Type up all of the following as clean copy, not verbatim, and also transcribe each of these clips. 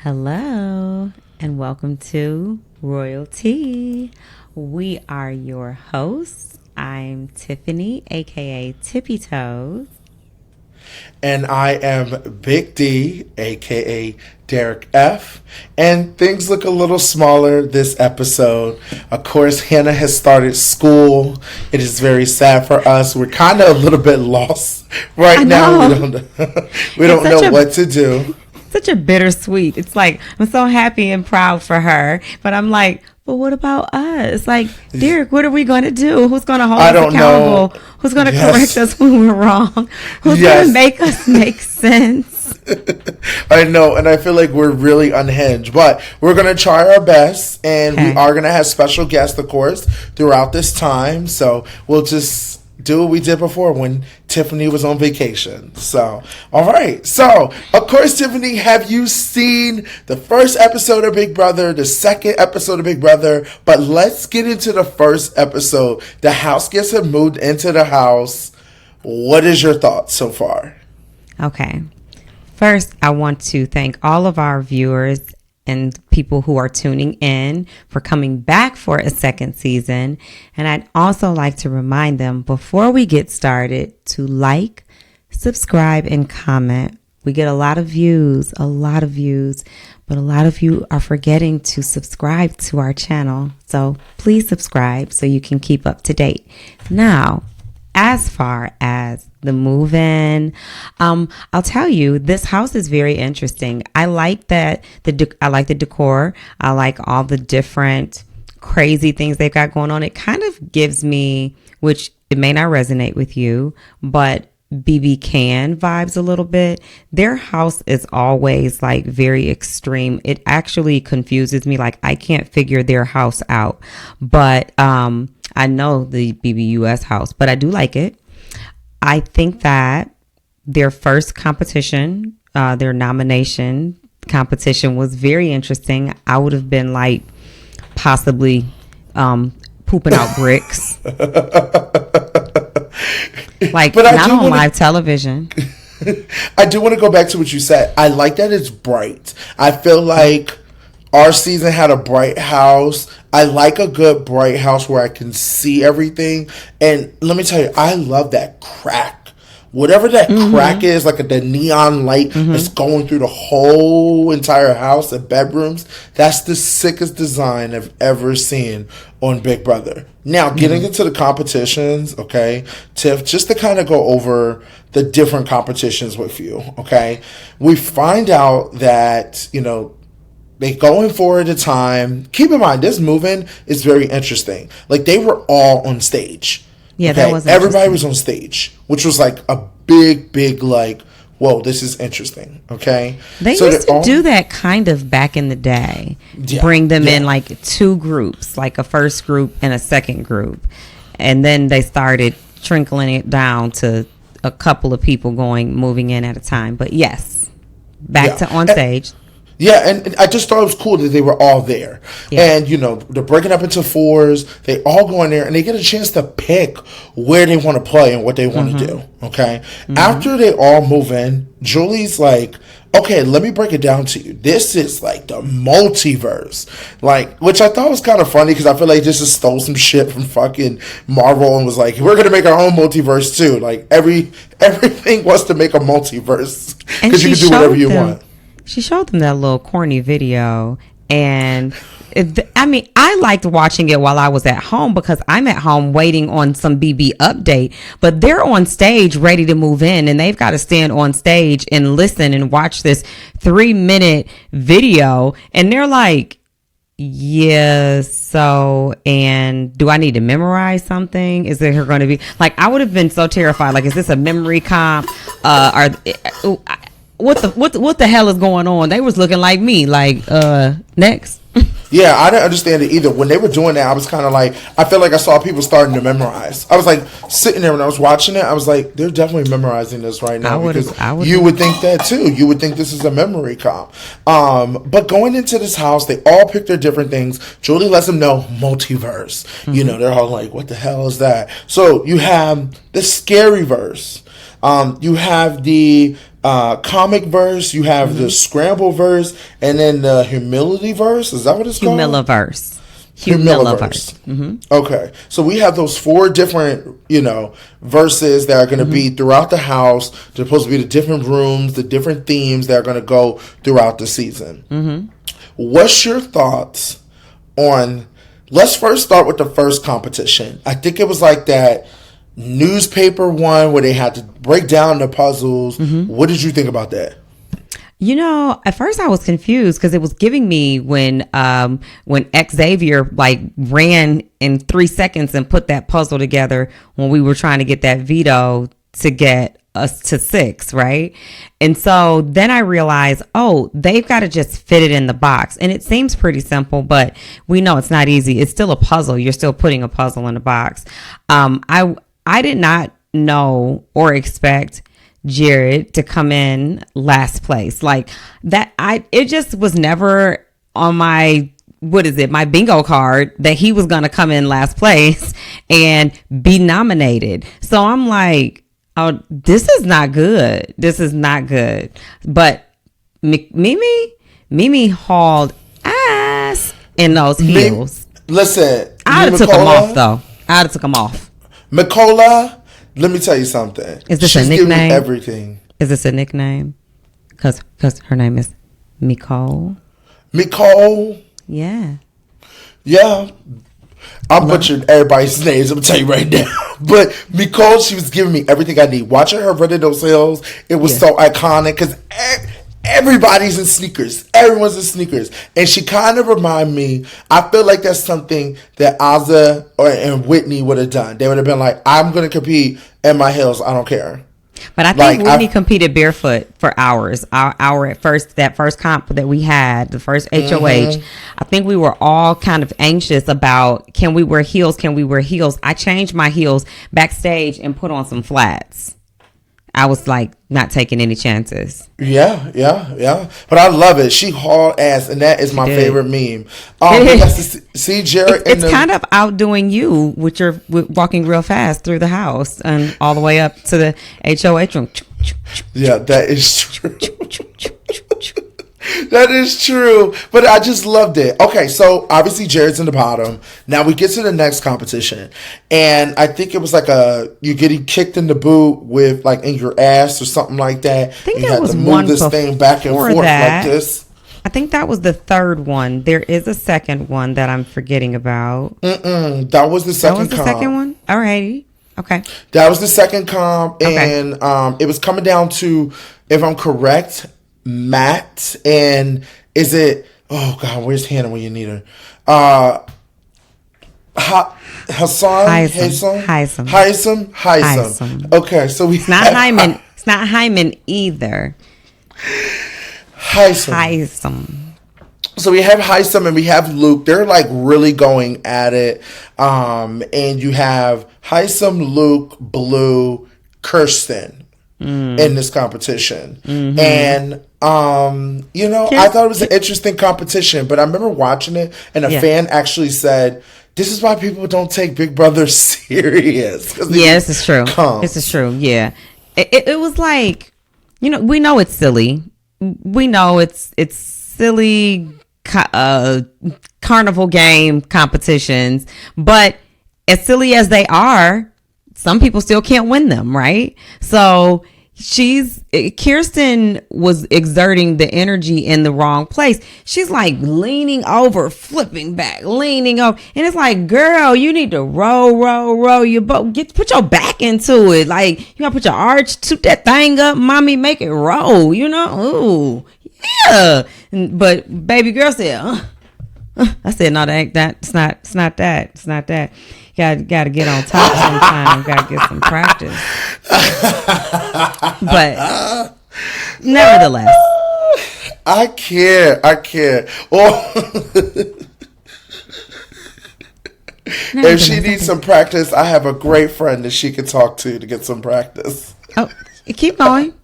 Hello, and welcome to Royalty. We are your hosts. I'm Tiffany, aka Tippy Toes. And I am Big D, aka Derek F. And things look a little smaller this episode. Of course, Hannah has started school. It is very sad for us. We're kind of a little bit lost right now. We don't know what to do. Such a bittersweet. It's like I'm so happy and proud for her, but I'm like, but what about us? Like, Derek, what are we going to do? Who's going to hold us accountable? Who's going to correct us when we're wrong? Who's going to make us make sense? I know, and I feel like we're really unhinged, but we're going to try our best, and we are going to have special guests, of course, throughout this time. So we'll just do what we did before when Tiffany was on vacation. So, all right. So, of course, Tiffany, have you seen the first episode of Big Brother, the second episode of Big Brother? But let's get into the first episode. The house guests have moved into the house. What is your thoughts so far? Okay. First, I want to thank all of our viewers and people who are tuning in for coming back for a second season. And I'd also like to remind them before we get started to like, subscribe, and comment. We get a lot of views, but a lot of you are forgetting to subscribe to our channel. So please subscribe so you can keep up to date. Now, as far as the move-in, I'll tell you, this house is very interesting. I like that I like the decor. I like all the different crazy things they've got going on. It kind of gives me, which it may not resonate with you, but BB Can vibes a little bit. Their house is always like very extreme. It actually confuses me. Like I can't figure their house out, but I know the BBUS house, but I do like it. I think that their first competition, their nomination competition was very interesting. I would have been like possibly pooping out bricks. Like not on live television. I do want to go back to what you said. I like that it's bright. I feel like our season had a bright house. I like a good bright house where I can see everything. And let me tell you, I love that crack. Whatever that crack is, like the neon light that's going through the whole entire house and bedrooms, that's the sickest design I've ever seen on Big Brother. Now, getting into the competitions, okay, Tiff, just to kind of go over the different competitions with you, okay, we find out that, they going for it at a time. Keep in mind, this move-in is very interesting. Like, they were all on stage. Yeah, okay? That was everybody was on stage, which was like a big, like, whoa, this is interesting, okay? They used to do that kind of back in the day. Yeah, bring them in like two groups, like a first group and a second group. And then they started trickling it down to a couple of people moving in at a time. But yes, back to on stage. Yeah, and I just thought it was cool that they were all there. Yeah. And, they're breaking up into fours. They all go in there, and they get a chance to pick where they want to play and what they want to do, okay? After they all move in, Julie's like, okay, let me break it down to you. This is like the multiverse, like, which I thought was kind of funny because I feel like this just stole some shit from fucking Marvel and was like, we're going to make our own multiverse too. Like, everything wants to make a multiverse because you can do whatever you want. She showed them that little corny video, and I liked watching it while I was at home because I'm at home waiting on some BB update, but they're on stage ready to move in, and they've got to stand on stage and listen and watch this 3-minute video, and they're like, yeah, so, and do I need to memorize something? Is there going to be, like, I would have been so terrified, like, is this a memory comp? What the hell is going on? They was looking like me, like, next. Yeah, I didn't understand it either. When they were doing that, I was kind of like, I felt like I saw people starting to memorize. I was like sitting there when I was watching it. I was like, they're definitely memorizing this right now because you would think that too. You would think this is a memory comp. But going into this house, they all pick their different things. Julie lets them know multiverse. They're all like, what the hell is that? So you have the scary verse. You have the comic verse, you have the scramble verse, and then the humility verse. Is that what it's called? Humiliverse. Okay, so we have those 4 different, verses that are going to be throughout the house. They're supposed to be the different rooms, the different themes that are going to go throughout the season. What's your thoughts on? Let's first start with the first competition. I think it was like that newspaper one where they had to break down the puzzles. What did you think about that? At first I was confused because it was giving me when Xavier ran in 3 seconds and put that puzzle together when we were trying to get that veto to get us to 6, right? And so then I realized, they've got to just fit it in the box. And it seems pretty simple, but we know it's not easy. It's still a puzzle. You're still putting a puzzle in a box. I did not know or expect Jared to come in last place like that. It just was never on my my bingo card that he was going to come in last place and be nominated. So I'm like, this is not good. This is not good. But Mimi hauled ass in those heels. Listen, I'd have took them off though. I'd have took them off. Mikola, let me tell you something. Is this She's a nickname? Giving me everything. Is this a nickname? Because her name is Micole. Micole? Yeah. Yeah. I'm butchering everybody's names, I'm going to tell you right now. But Micole, she was giving me everything I need. Watching her running those hills, it was so iconic because everybody's in sneakers. Everyone's in sneakers. And she kind of reminded me, I feel like that's something that Ozza and Whitney would have done. They would have been like, I'm going to compete in my heels. I don't care. But I think Whitney competed barefoot for hours. Our at first, that first comp that we had, the first HOH, I think we were all kind of anxious about, can we wear heels? Can we wear heels? I changed my heels backstage and put on some flats. I was like not taking any chances. Yeah. But I love it. She hauled ass, and that is my favorite meme. See Jared. It's kind of outdoing you with your walking real fast through the house and all the way up to the HOH room. Yeah, that is true. That is true. But I just loved it. Okay, so obviously Jared's in the bottom. Now we get to the next competition. And I think it was like you getting kicked in the boot with like in your ass or something like that. I think you had to move this thing back and forth like this. I think that was the third one. There is a second one that I'm forgetting about. That was the second comp. That was the second one? Alrighty. Okay. That was the second comp. And it was coming down to, if I'm correct, Matt, and is it, oh God, where's Hannah when you need her? Haysam. Okay, so it's not Hyman. It's not Hyman either. Haysam. So we have Haysam and we have Luke. They're like really going at it. And you have Haysam, Luke, Blue, Kirsten in this competition. And I thought it was an interesting competition, but I remember watching it and a fan actually said, this is why people don't take Big Brother serious. This is true. This is true. Yeah. It was like, we know it's silly. We know it's silly carnival game competitions, but as silly as they are, some people still can't win them, right? So Kirsten was exerting the energy in the wrong place. She's like leaning over, flipping back, leaning over. And it's like, girl, you need to roll your boat. Put your back into it. Like, you gotta put your arch, toot that thing up, mommy, make it roll, Ooh, yeah. But baby girl said, I said, no, it's not that. Got to get on top sometime. Got to get some practice. But nevertheless, I care. If she needs some practice, I have a great friend that she can talk to get some practice. Oh, keep going.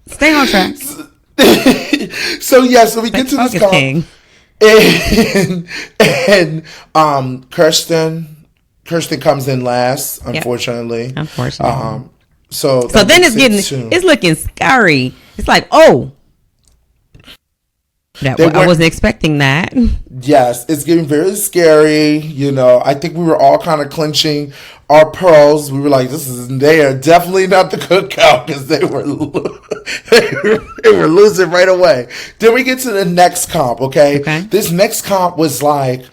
Stay on track. So we get to this call. And Kirsten comes in last, unfortunately. Yep. Unfortunately. So then it's looking scary. It's like, oh, I wasn't expecting that. Yes, it's getting very scary. You know, I think we were all kind of clenching our pearls. We were like, they are definitely not the cookout because they were losing right away. Then we get to the next comp, okay? This next comp was like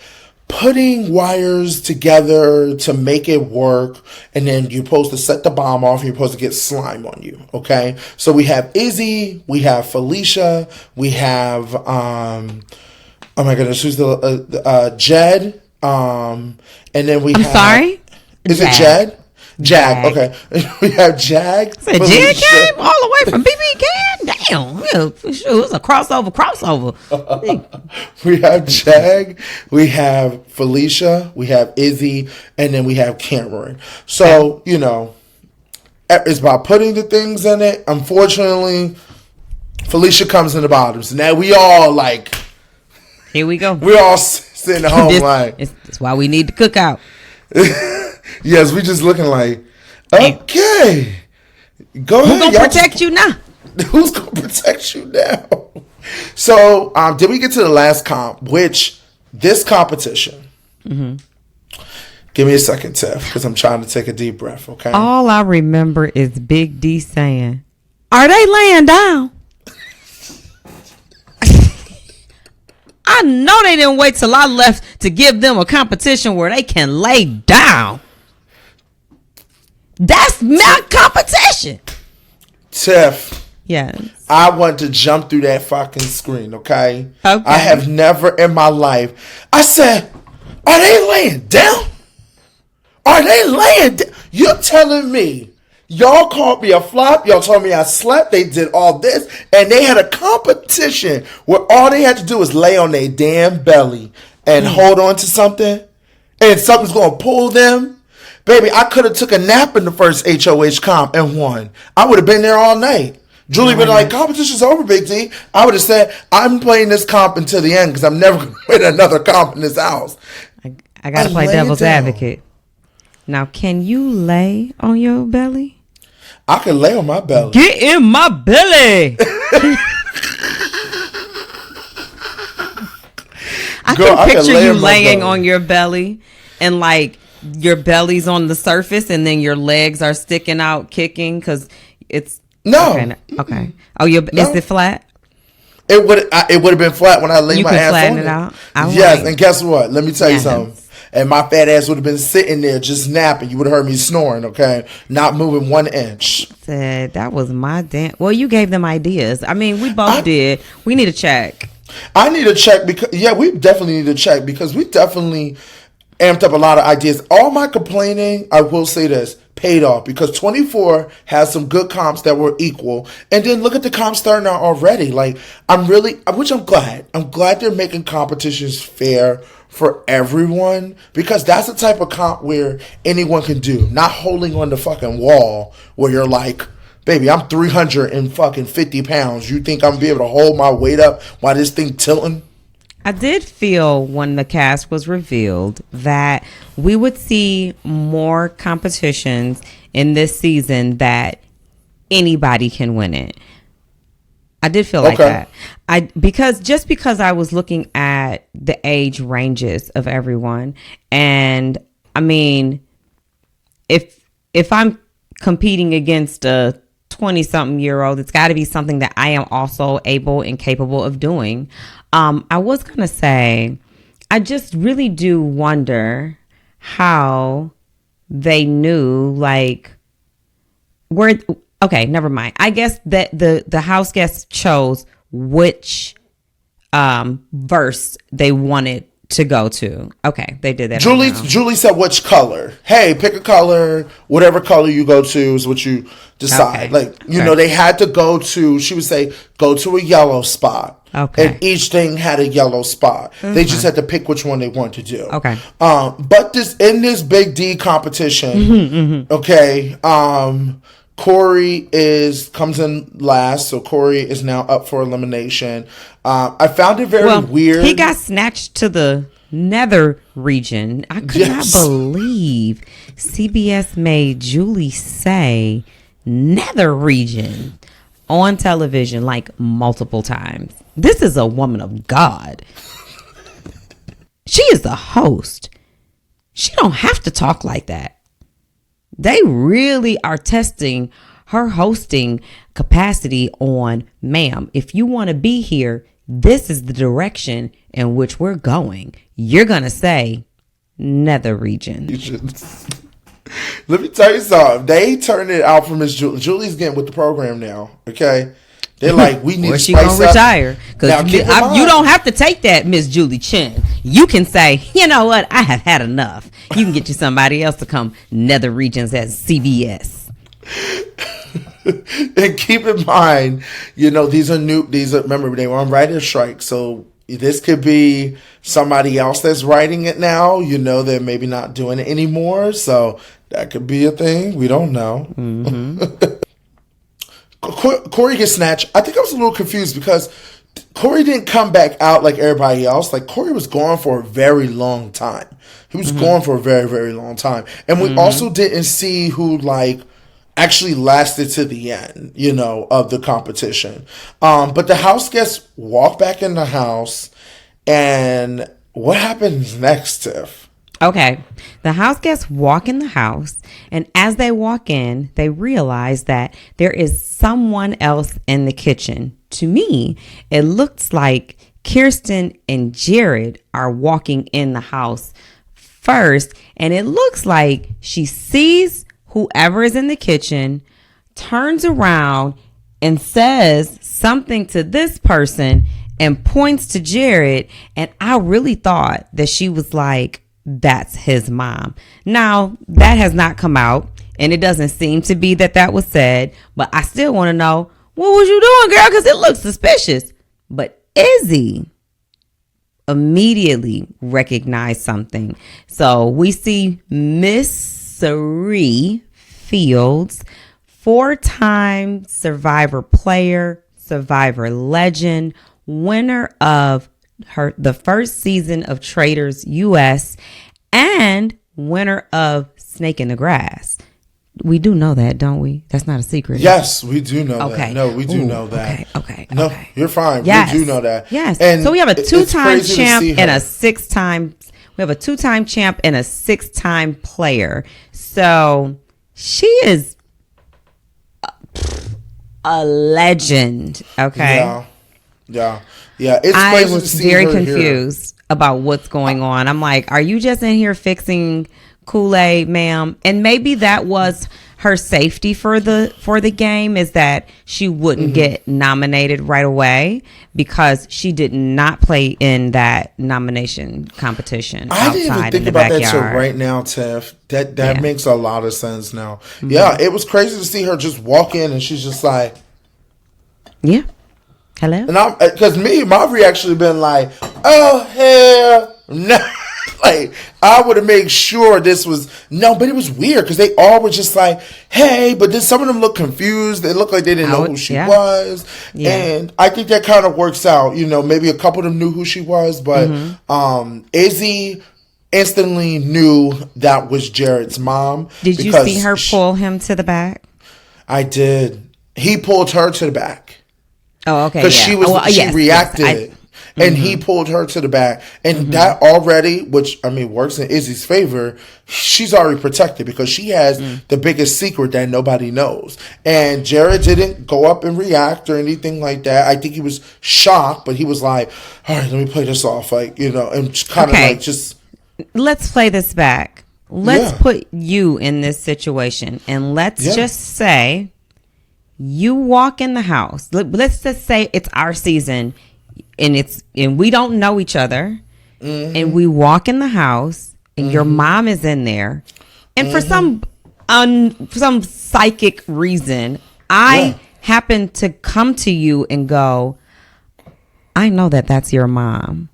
putting wires together to make it work, and then you're supposed to set the bomb off, you're supposed to get slime on you, okay? So we have Izzy, we have Felicia, we have oh my goodness, who's the Jed, and then we have sorry? Is it Jed? Jag. Okay. We have Jag. So Jag came all the way from BB Can? Damn. Yeah, for sure. It was a crossover. We have Jag. We have Felicia. We have Izzy. And then we have Cameron. So, you know, it's about putting the things in it. Unfortunately, Felicia comes in the bottom. So now we all like... Here we go. We're all sitting at home like... That's why we need the cookout. Yes, we just looking like, okay, go ahead. Who's gonna protect you now? Who's gonna protect you now? So, did we get to the last comp? Which this competition? Mm-hmm. Give me a second, Tiff, because I'm trying to take a deep breath. Okay. All I remember is Big D saying, "Are they laying down?" I know they didn't wait till I left to give them a competition where they can lay down. That's my competition. Tiff. Yes. I want to jump through that fucking screen, okay? I have never in my life. I said, are they laying down? Are they laying down? You're telling me y'all called me a flop. Y'all told me I slept. They did all this. And they had a competition where all they had to do was lay on their damn belly and hold on to something. And something's going to pull them. Baby, I could have took a nap in the first HOH comp and won. I would have been there all night. Julie would have like, competition's over, Big D. I would have said, I'm playing this comp until the end because I'm never going to win another comp in this house. I got to play devil's advocate. Now, can you lay on your belly? I can lay on my belly. Get in my belly. I can picture you laying on your belly and like your belly's on the surface and then your legs are sticking out kicking because it's okay. Oh, is it flat? It would have been flat when I laid my ass on it. Out. Yes, and guess what? Let me tell you something. And my fat ass would have been sitting there just napping. You would have heard me snoring, okay? Not moving 1 inch. Said that was my damn. Well, you gave them ideas. I mean, we both did. We need to check. I need to check because we definitely need to check because we definitely amped up a lot of ideas. All my complaining, I will say this, paid off because 24 has some good comps that were equal. And then look at the comps starting out already. Like, which I'm glad. I'm glad they're making competitions fair for everyone because that's the type of comp where anyone can do. Not holding on the fucking wall where you're like, baby, I'm 350 pounds. You think I'm gonna be able to hold my weight up while this thing tilting? I did feel when the cast was revealed that we would see more competitions in this season that anybody can win it. I did feel like that. Because I was looking at the age ranges of everyone, and I mean, if I'm competing against a 20-something-year-old, it's got to be something that I am also able and capable of doing. I was going to say, I just really do wonder how they knew, like, where, okay, never mind. I guess that the house guests chose which verse they wanted to go to. Okay, they did that. Julie said which color. Hey, pick a color. Whatever color you go to is what you decide. Okay. Like, you know, they had to go to, she would say, go to a yellow spot. Okay. And each thing had a yellow spot. Mm-hmm. They just had to pick which one they want to do. Okay. But in this Big D competition, okay, Corey comes in last, so Corey is now up for elimination. I found it very weird. He got snatched to the nether region. I could not believe CBS made Julie say nether region on television like multiple times. This is a woman of God. She is the host. She don't have to talk like that. They really are testing her hosting capacity on, ma'am, if you want to be here, this is the direction in which we're going. You're going to say nether region. Let me tell you something. They turned it out for Miss Julie. Julie's getting with the program now, okay? They're like, we need to she spice gonna up. retire. Because you don't have to take that, Miss Julie Chen. You can say, you know what, I have had enough. You can get you somebody else to come nether regions at CBS. And keep in mind, remember, they were on writer's strike, so this could be somebody else that's writing it now. They're maybe not doing it anymore, so that could be a thing. We don't know. Mm-hmm. Corey gets snatched. I think I was a little confused because Corey didn't come back out like everybody else. Like, Corey was gone for a very long time. He was gone for a very, very long time. And we also didn't see who, actually lasted to the end, of the competition. But the house guests walk back in the house, and what happens next, Tiff? Okay. The house guests walk in the house, and as they walk in, they realize that there is someone else in the kitchen. To me, it looks like Kirsten and Jared are walking in the house first, and it looks like she sees whoever is in the kitchen, turns around and says something to this person and points to Jared. And I really thought that she was like, that's his mom. Now, that has not come out, and it doesn't seem to be that was said, but I still want to know, what was you doing, girl? Because it looks suspicious. But Izzy immediately recognized something. So we see Miss Cirie Fields, 4-time Survivor player, Survivor legend, winner of the first season of Traders US, and winner of Snake in the Grass. We do know that, don't we? That's not a secret. Yes, we do know that. No, we do know that. Okay. No, you're fine. Yes. We do know that. Yes. And so we have a 2-time champ and a 6-time. We have a 2-time champ and a 6-time player. So she is a legend. Okay. Yeah. It's I crazy was to see very her confused about what's going on. I'm like, are you just in here fixing Kool-Aid, ma'am? And maybe that was her safety for the game, is that she wouldn't get nominated right away because she did not play in that nomination competition. I didn't even think about that till right now, Tiff. That makes a lot of sense now. Mm-hmm. Yeah, it was crazy to see her just walk in and she's just like, yeah. Hello? And because my reaction would have been like, oh, hell no. Like, I would have made sure this was, but it was weird because they all were just like, hey, but then some of them looked confused. They looked like they didn't know who she was. Yeah. And I think that kind of works out. Maybe a couple of them knew who she was, but Izzy instantly knew that was Jared's mom. Did you see her pull him to the back? I did. He pulled her to the back. Oh, okay. Because she reacted, and he pulled her to the back, and that already, which works in Izzy's favor. She's already protected because she has the biggest secret that nobody knows. And Jared didn't go up and react or anything like that. I think he was shocked, but he was like, "All right, let me play this off," and kind of just. Let's play this back. Let's put you in this situation, and let's just say. You walk in the house. Let's just say it's our season, and we don't know each other, and we walk in the house, and your mom is in there, and for some psychic reason, I happen to come to you and go, I know that's your mom.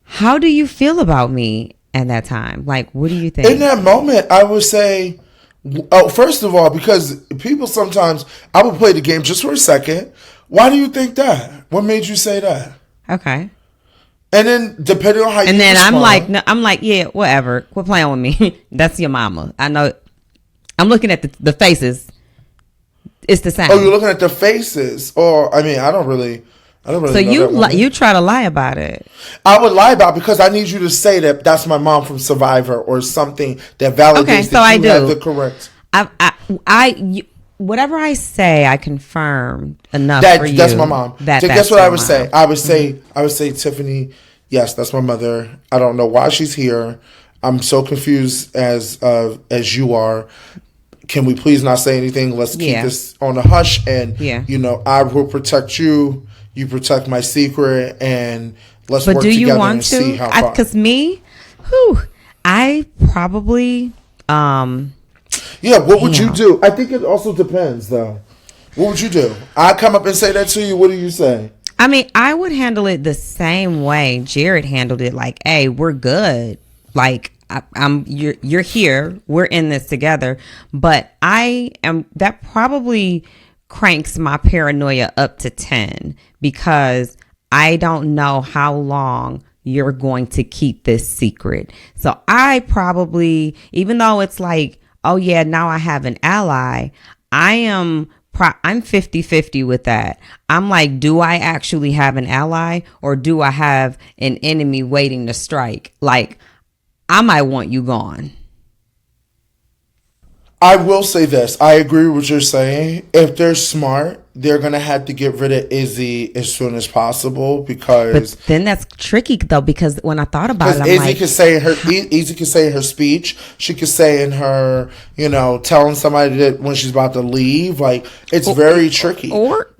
How do you feel about me at that time? Like, what do you think? In that moment, I would say. Oh, first of all, because people sometimes, I would play the game just for a second. Why do you think that? What made you say that? Okay. And then depending on how you respond, I'm like, yeah, whatever. Quit playing with me. That's your mama. I know. I'm looking at the faces. It's the same. Oh, you're looking at the faces. Or I mean, I don't really So know you try to lie about it. I would lie about it because I need you to say that that's my mom from Survivor or something that validates Okay, so that I you do. have the correct. Whatever I say, I confirm enough That for you. that's my mom. That's guess what your I would mom. say? I would say Tiffany. Yes, that's my mother. I don't know why she's here. I'm so confused as you are. Can we please not say anything? Let's keep this on the hush. And I will protect you. You protect my secret, and let's work together and see how far. Because I probably. What would you do? I think it also depends, though. What would you do? I come up and say that to you. What do you say? I mean, I would handle it the same way Jared handled it. Like, hey, we're good. Like, you're here. We're in this together. But that probably cranks my paranoia up to 10 because I don't know how long you're going to keep this secret. So I probably, even though it's like, oh yeah, now I have an ally, I'm 50-50 with that. I'm like, do I actually have an ally or do I have an enemy waiting to strike? Like, I might want you gone. I will say this. I agree with what you're saying. If they're smart, they're going to have to get rid of Izzy as soon as possible because... But then that's tricky, though, because when I thought about it, I'm Izzy like... Izzy could say in her speech, she could say in her, telling somebody that when she's about to leave, like, it's very tricky. Or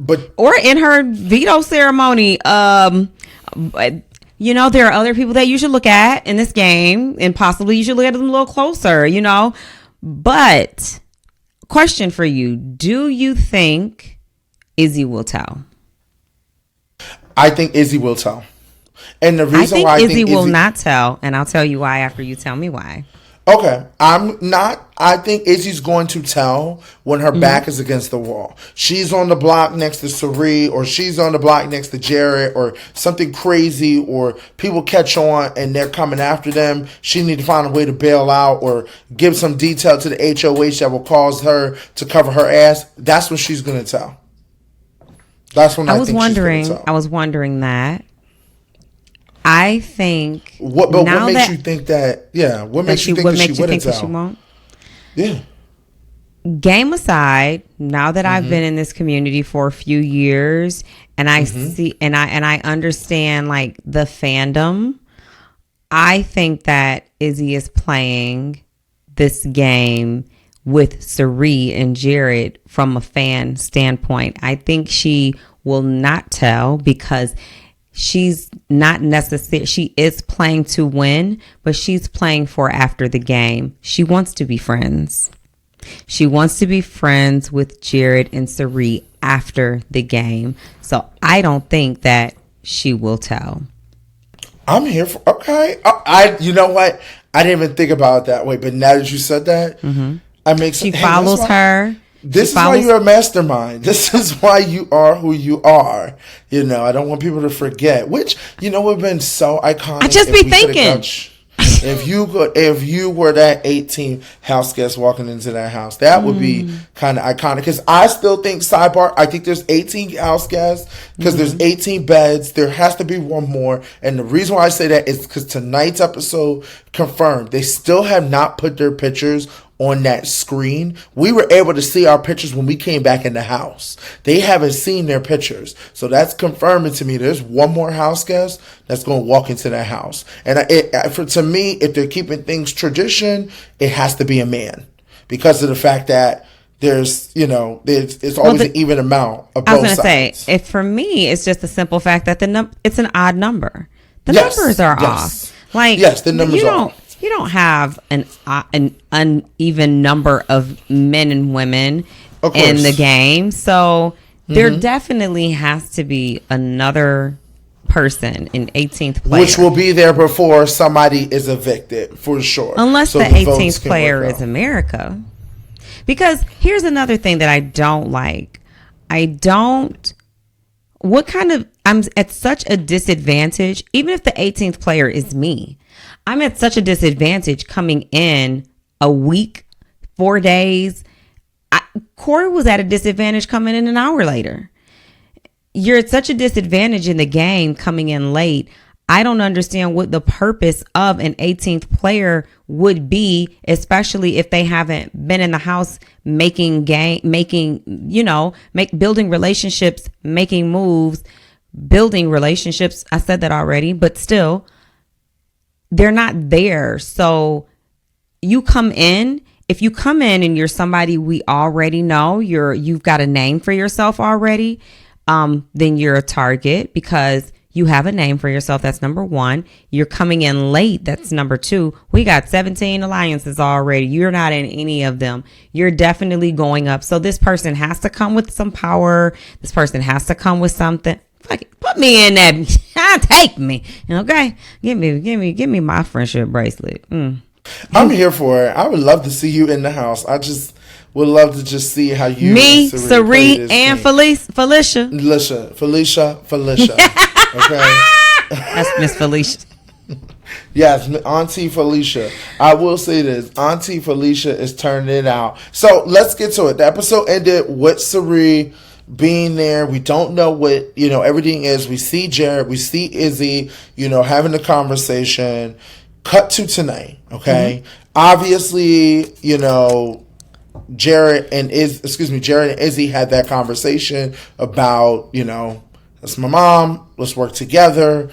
in her veto ceremony, there are other people that you should look at in this game, and possibly you should look at them a little closer, But, question for you, do you think Izzy will tell? I think Izzy will tell. And the reason why I think Izzy will not tell, and I'll tell you why after you tell me why. Okay, I think Izzy's going to tell when her back is against the wall. She's on the block next to Cirie, or she's on the block next to Jared, or something crazy, or people catch on and they're coming after them. She need to find a way to bail out or give some detail to the HOH that will cause her to cover her ass. That's when she's going to tell. That's when I think she's going to tell. I was wondering that. I think. What makes you think that? Yeah. What makes you think that she wouldn't tell? That she won't? Yeah. Game aside, now that I've been in this community for a few years, and I see and I understand like the fandom, I think that Izzy is playing this game with Cirie and Jared from a fan standpoint. I think she will not tell because she's not necessary. She is playing to win, but she's playing for after the game. She wants to be friends. She wants to be friends with Jared and Cirie after the game. So I don't think that she will tell. I'm here for, okay. You know what? I didn't even think about it that way, but now that you said that, I make sense. She follows her. This is why you're a mastermind. This is why you are who you are. I don't want people to forget. Which, would have been so iconic. I just be thinking. If you were that 18 house guest walking into that house, that would be kind of iconic. Because I still think, sidebar, I think there's 18 house guests because there's 18 beds. There has to be one more. And the reason why I say that is because tonight's episode confirmed they still have not put their pictures on that screen. We were able to see our pictures when we came back in the house. They haven't seen their pictures. So that's confirming to me there's one more house guest that's going to walk into that house. And to me, if they're keeping things tradition, it has to be a man because of the fact that there's, it's always an even amount of both sides. I was going to say, if for me, it's just the simple fact that it's an odd number. The numbers are off. Yes, the numbers are off. You don't have an uneven number of men and women in the game. So there definitely has to be another person, an 18th player. Which will be there before somebody is evicted, for sure. Unless the 18th player is America. Because here's another thing that I don't like. I'm at such a disadvantage, even if the 18th player is me. I'm at such a disadvantage coming in a week, 4 days, Corey was at a disadvantage coming in an hour later. You're at such a disadvantage in the game coming in late. I don't understand what the purpose of an 18th player would be, especially if they haven't been in the house building relationships, making moves, building relationships. I said that already, but still, they're not there. So you come in. If you come in and you're somebody we already know, you've got a name for yourself already, then you're a target because you have a name for yourself. That's number one. You're coming in late. That's number two. We got 17 alliances already. You're not in any of them. You're definitely going up. So this person has to come with some power. This person has to come with something. Fuck it. Put me in that. Take me. Okay. Give me my friendship bracelet. I'm here for it. I would love to see you in the house. I just would love to just see how you, me, Cirie, and Felicia. Okay. That's Miss Felicia. Yes, Auntie Felicia. I will say this. Auntie Felicia is turning it out. So let's get to it. The episode ended with Cirie being there. We don't know what, everything is. We see Jared. We see Izzy, having a conversation. Cut to tonight, okay? Obviously, Jared and Izzy had that conversation about, that's my mom. Let's work together.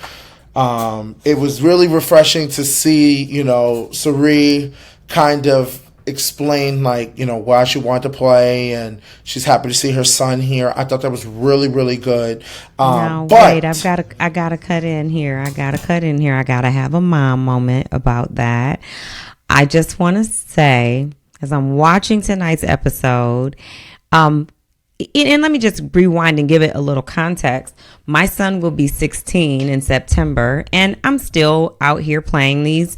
It was really refreshing to see, Cirie kind of explain why she wanted to play, and she's happy to see her son here. I thought that was really, really good. Wait, I gotta cut in here. I gotta have a mom moment about that. I just want to say, as I'm watching tonight's episode, and let me just rewind and give it a little context. My son will be 16 in September, and I'm still out here playing these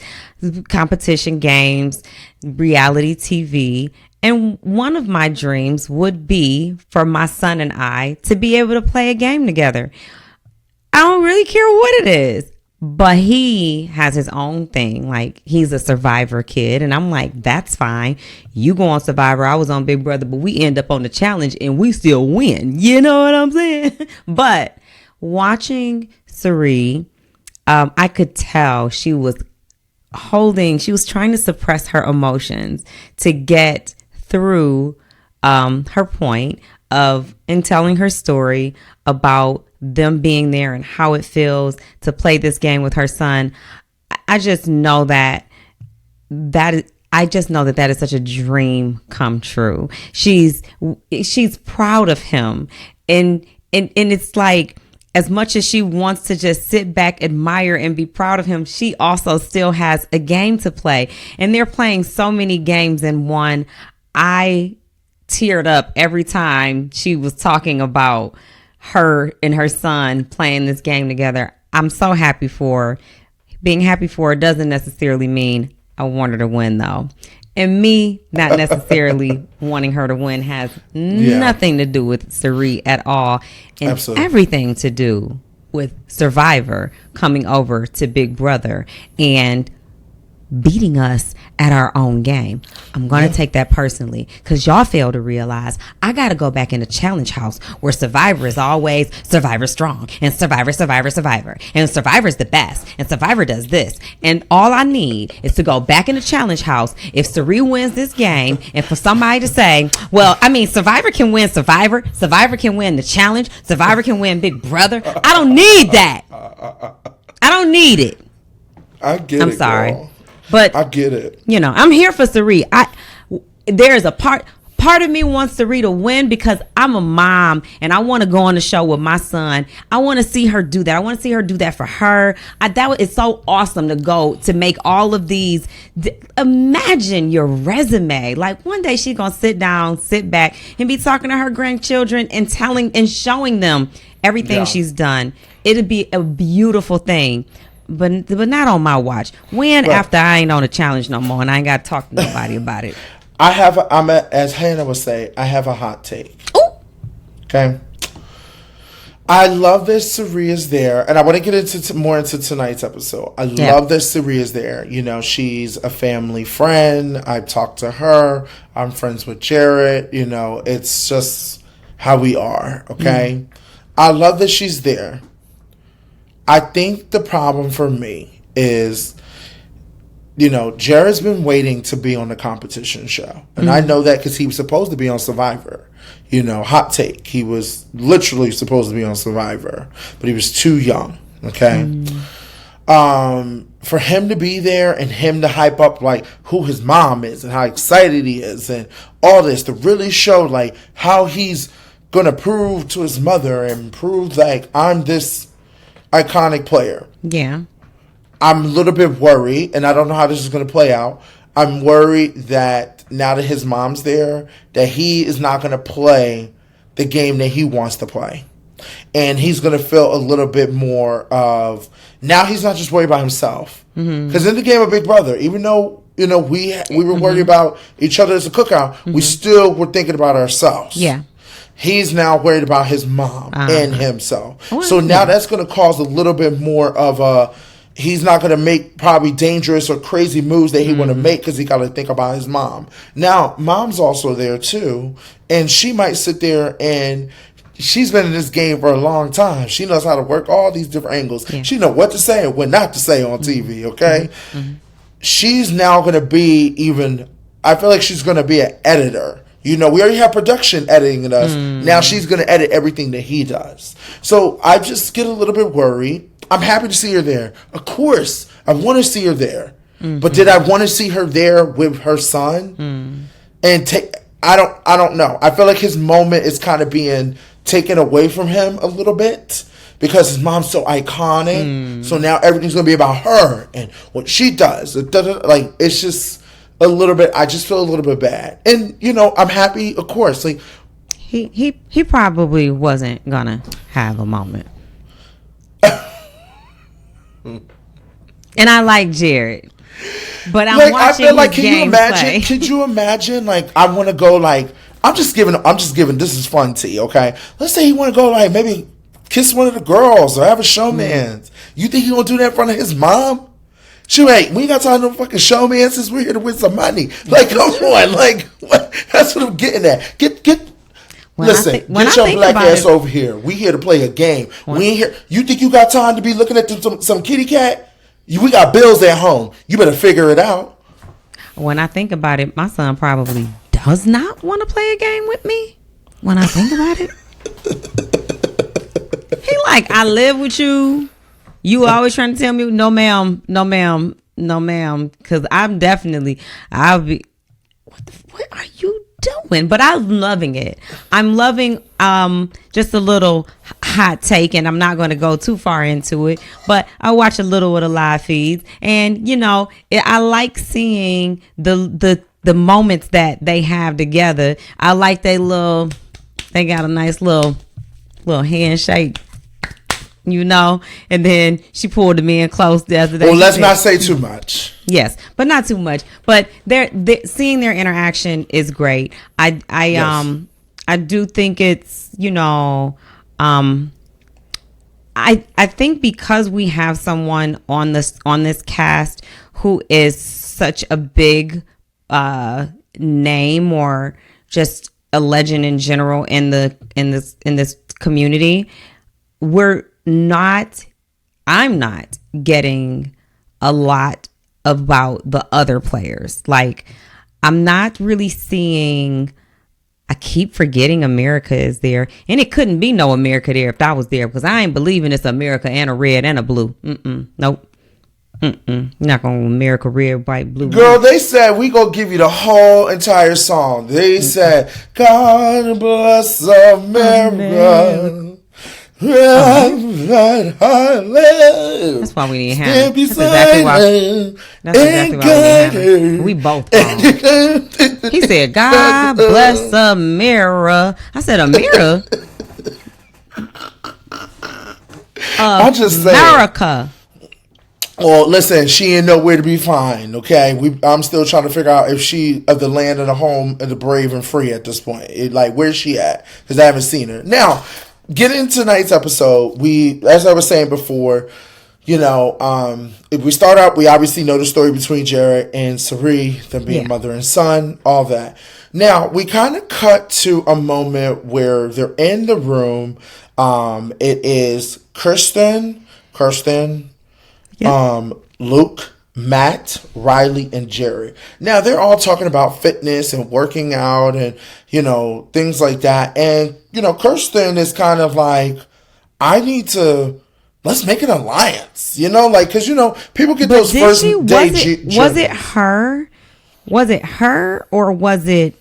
competition games, reality TV. And one of my dreams would be for my son and I to be able to play a game together. I don't really care what it is. But he has his own thing. Like, he's a Survivor kid. And I'm like, that's fine. You go on Survivor. I was on Big Brother. But we end up on the challenge and we still win. You know what I'm saying? But watching Cirie, I could tell she was trying to suppress her emotions to get through her point in telling her story about them being there and how it feels to play this game with her son. I just know that is such a dream come true. She's proud of him, and it's like, as much as she wants to just sit back, admire, and be proud of him, she also still has a game to play. And they're playing so many games in one. I teared up every time she was talking about her and her son playing this game together. I'm so happy for her. Being happy for her doesn't necessarily mean I want her to win, though. And me not necessarily wanting her to win has nothing to do with Cirie at all. And Absolutely. Everything to do with Survivor coming over to Big Brother and beating us at our own game. I'm going to take that personally because y'all fail to realize I got to go back in the challenge house where Survivor is always Survivor strong and Survivor. And Survivor's the best. And Survivor does this. And all I need is to go back in the challenge house if Cirie wins this game and for somebody to say, well, I mean, Survivor can win Survivor. Survivor can win the challenge. Survivor can win Big Brother. I don't need that. I don't need it. I get it. I'm sorry. Girl. But I get it. I'm here for Cirie. There's a part of me wants Cirie to win because I'm a mom and I want to go on the show with my son. I want to see her do that. I want to see her do that for her. It's so awesome to go to make all of these. Imagine your resume. Like, one day she's going to sit back and be talking to her grandchildren and telling and showing them everything she's done. It'd be a beautiful thing. But not on my watch. After I ain't on a challenge no more and I ain't got to talk to nobody about it. As Hannah would say, I have a hot take. Ooh. Okay. I love that Cirie is there, and I want to get into more into tonight's episode. I love that Cirie is there. You know, she's a family friend. I've talked to her. I'm friends with Jared. You know, it's just how we are, okay? I love that she's there. I think the problem for me is, you know, Jared's been waiting to be on the competition show. And I know that because he was supposed to be on Survivor. You know, hot take. He was literally supposed to be on Survivor, but he was too young. Okay. For him to be there and him to hype up like who his mom is and how excited he is and all this to really show like how he's gonna prove to his mother and prove like I'm this iconic player. Yeah. I'm a little bit worried, and I don't know how this is gonna play out. I'm worried that now that his mom's there, that he is not going to play the game that he wants to play. And he's going to feel a little bit more of, now he's not just worried about himself. Because in the game of Big Brother, even though, you know, we were worried about each other as a cookout, we still were thinking about ourselves. Yeah. He's now worried about his mom and himself. So now that's going to cause a little bit more of a, he's not going to make probably dangerous or crazy moves that he want to make because he got to think about his mom. Now, mom's also there too, and she might sit there and she's been in this game for a long time. She knows how to work all these different angles. Yeah. She knows what to say and what not to say on TV, okay? She's now going to be even, I feel like she's going to be an editor. You know, we already have production editing us. Now she's going to edit everything that he does. So I just get a little bit worried. I'm happy to see her there. Of course, I want to see her there. But did I want to see her there with her son? And take? I don't know. I feel like his moment is kind of being taken away from him a little bit because his mom's so iconic. So now everything's going to be about her and what she does. Like, it's just a little bit. I just feel a little bit bad. And you know, I'm happy. Of course, like he probably wasn't gonna have a moment. And I like Jared, but I'm like, watching I feel like, his game play. Could you imagine? Like, I want to go. Like, I'm just giving. This is fun tea. Okay, let's say he want to go. Like, maybe kiss one of the girls or have a showman. You think he gonna do that in front of his mom? She ain't. We ain't got time to fucking showman since we're here to win some money. Like, come on. Like, what? That's what I'm getting at. Get. Listen, get your black ass over here. We here to play a game. We ain't here. You think you got time to be looking at some kitty cat? We got bills at home. You better figure it out. When I think about it, my son probably does not want to play a game with me. When I think about it, he like, I live with you. You always trying to tell me, no ma'am, no ma'am, no ma'am. Because I'll be, what are you doing? But I'm loving it. I'm loving just a little hot take, and I'm not going to go too far into it, but I watch a little of the live feeds, and you know, I like seeing the moments that they have together. I like they got a nice little handshake, you know, and then she pulled him in close the other day. Well, let's not say too much. Yes, but not too much. But they're seeing their interaction is great. I do think it's, you know, I think because we have someone on this cast who is such a big name or just a legend in general in this community, I'm not getting a lot about the other players. Like, I'm not really seeing. I keep forgetting America is there, and it couldn't be no America there if I was there, because I ain't believing it's America and a red and a blue. Nope. Not gonna America red, white, blue. Girl, they said we gonna give you the whole entire song. They said, God bless America. That's why we need him. That's exactly why we need him. We both wrong. He said, God bless America. I said, America? I just said America. Well, listen, she ain't nowhere to be found, okay? I'm still trying to figure out if she of the land of the home of the brave and free at this point. Like, where's she at? Because I haven't seen her. Now, Getting into tonight's episode, as I was saying before, if we start out, we obviously know the story between Jared and Cirie, them being mother and son, all that. Now, we kind of cut to a moment where they're in the room. It is Kirsten, Luke, Matt, Riley, and Jerry. Now, they're all talking about fitness and working out and, things like that. And, Kirsten is kind of like, let's make an alliance, because, people get those first day was it her? Was it her or was it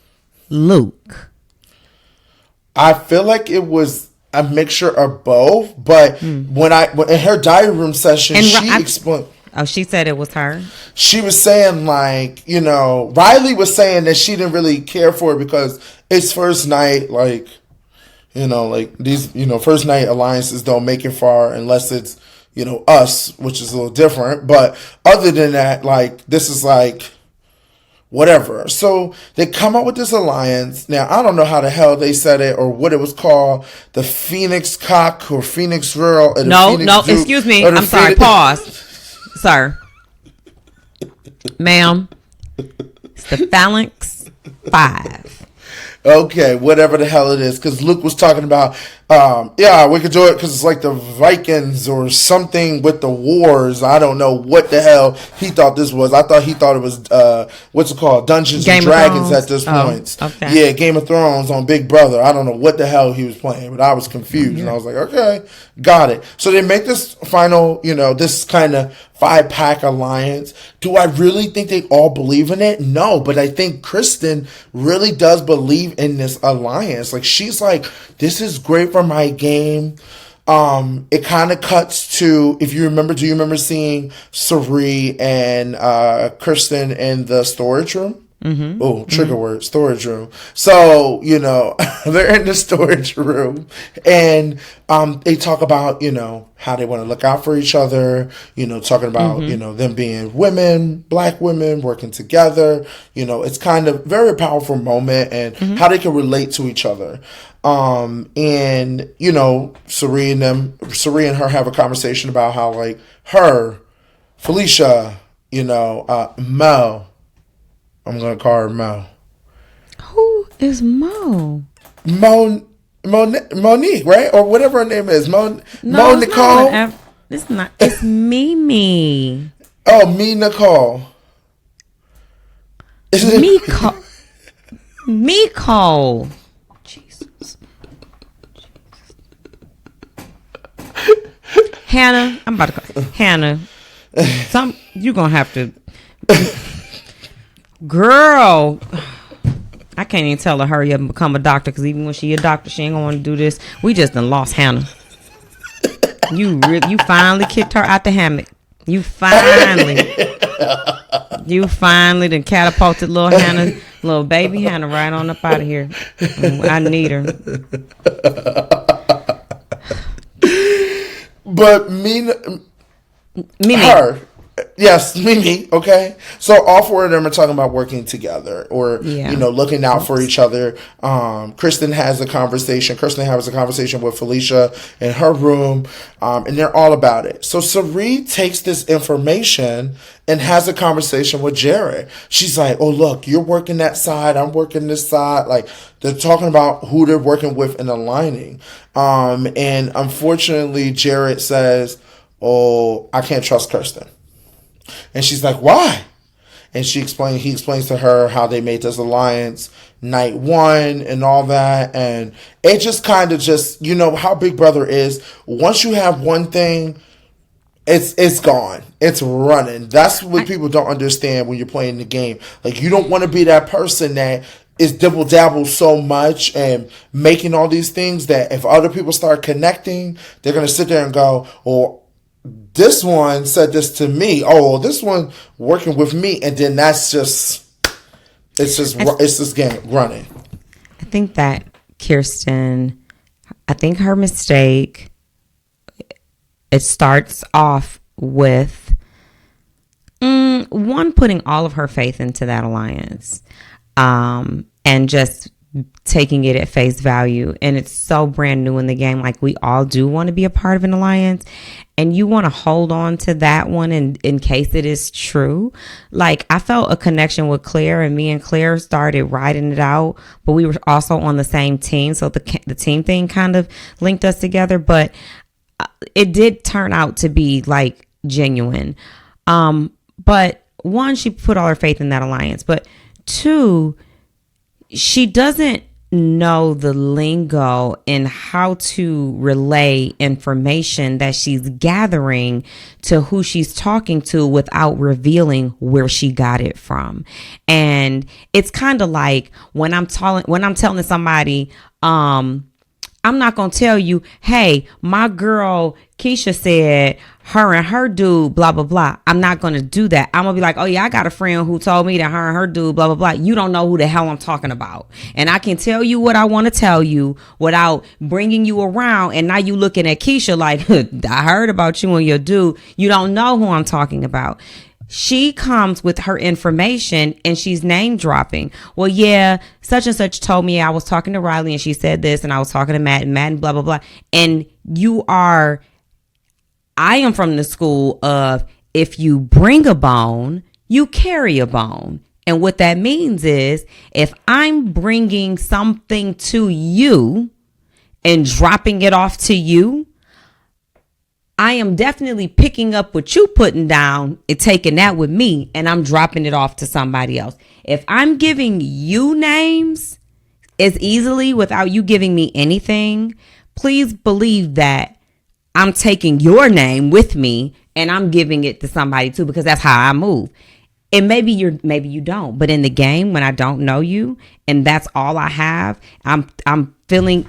Luke? I feel like it was a mixture of both, but when in her diary room session, she explained. Oh, she said it was her? She was saying, Riley was saying that she didn't really care for it because it's first night, these, first night alliances don't make it far unless it's, us, which is a little different. But other than that, this is whatever. So they come up with this alliance. Now, I don't know how the hell they said it or what it was called. The Phoenix Cock or Phoenix Girl. Or no, excuse me. I'm sorry. Pause. Sir. Ma'am. It's the Phalanx 5. Okay, whatever the hell it is. Because Luke was talking about, we could do it because it's like the Vikings or something with the wars. I don't know what the hell he thought this was. He thought it was, what's it called? Dungeons and Dragons at this point. Okay. Yeah, Game of Thrones on Big Brother. I don't know what the hell he was playing, but I was confused. And I was like, okay, got it. So they make this final, this kind of 5-pack alliance. Do I really think they all believe in it? No, but I think Kristen really does believe in this alliance. She's like, this is great for my game. It kind of cuts to, do you remember seeing Cirie and Kristen in the storage room? Mm-hmm. Oh, trigger word, storage room. So, they're in the storage room and they talk about, how they want to look out for each other, talking about, them being women, black women working together. It's kind of very powerful moment and how they can relate to each other. And, Cirie and her have a conversation about how her, Felicia, Mel, I'm going to call her Mo. Who is Mo? Monique, right? Or whatever her name is. Mo Nicole? It's Mimi. Oh, me Nicole. Miko. Jesus. Hannah. I'm about to call Hannah. You're going to have to... Girl, I can't even tell her hurry up and become a doctor because even when she a doctor, she ain't gonna want to do this. We just done lost Hannah. You finally kicked her out the hammock. You finally done catapulted little Hannah, little baby Hannah right on up out of here. I need her. But Mimi. Her. Yes, Mimi. Okay, so all 4 of them are talking about working together, or looking out for each other. Kirsten has a conversation with Felicia in her room, and they're all about it. So Cirie takes this information and has a conversation with Jared. She's like, "Oh, look, you're working that side, I'm working this side." They're talking about who they're working with and aligning. And unfortunately, Jared says, "Oh, I can't trust Kirsten." And she's like, why? And he explains to her how they made this alliance night 1 and all that. And it just kind of how Big Brother is. Once you have one thing, it's gone. It's running. That's what people don't understand when you're playing the game. You don't want to be that person that is dibble-dabble so much and making all these things that if other people start connecting, they're going to sit there and go, oh, this one said this to me. Oh, this one working with me, and then it's just game running. I think that Kirsten, her mistake, it starts off with one, putting all of her faith into that alliance, and just taking it at face value. And it's so brand new in the game. Like, we all do want to be a part of an alliance, and you want to hold on to that one in case it is true. Like, I felt a connection with Claire, and me and Claire started riding it out, but we were also on the same team. So the team thing kind of linked us together, but it did turn out to be like genuine. But one, she put all her faith in that alliance, but two, she doesn't know the lingo and how to relay information that she's gathering to who she's talking to without revealing where she got it from. And it's kind of like when I'm telling somebody, I'm not going to tell you, hey, my girl Keisha said her and her dude, blah, blah, blah. I'm not going to do that. I'm going to be like, oh, yeah, I got a friend who told me that her and her dude, blah, blah, blah. You don't know who the hell I'm talking about. And I can tell you what I want to tell you without bringing you around. And now you looking at Keisha like, I heard about you and your dude. You don't know who I'm talking about. She comes with her information and she's name dropping. Well, yeah, such and such told me I was talking to Riley and she said this, and I was talking to Matt and blah, blah, blah. And I am from the school of, if you bring a bone, you carry a bone. And what that means is, if I'm bringing something to you and dropping it off to you, I am definitely picking up what you putting down and taking that with me, and I'm dropping it off to somebody else. If I'm giving you names as easily without you giving me anything, please believe that I'm taking your name with me and I'm giving it to somebody too, because that's how I move. And maybe you don't, but in the game, when I don't know you and that's all I have, I'm filling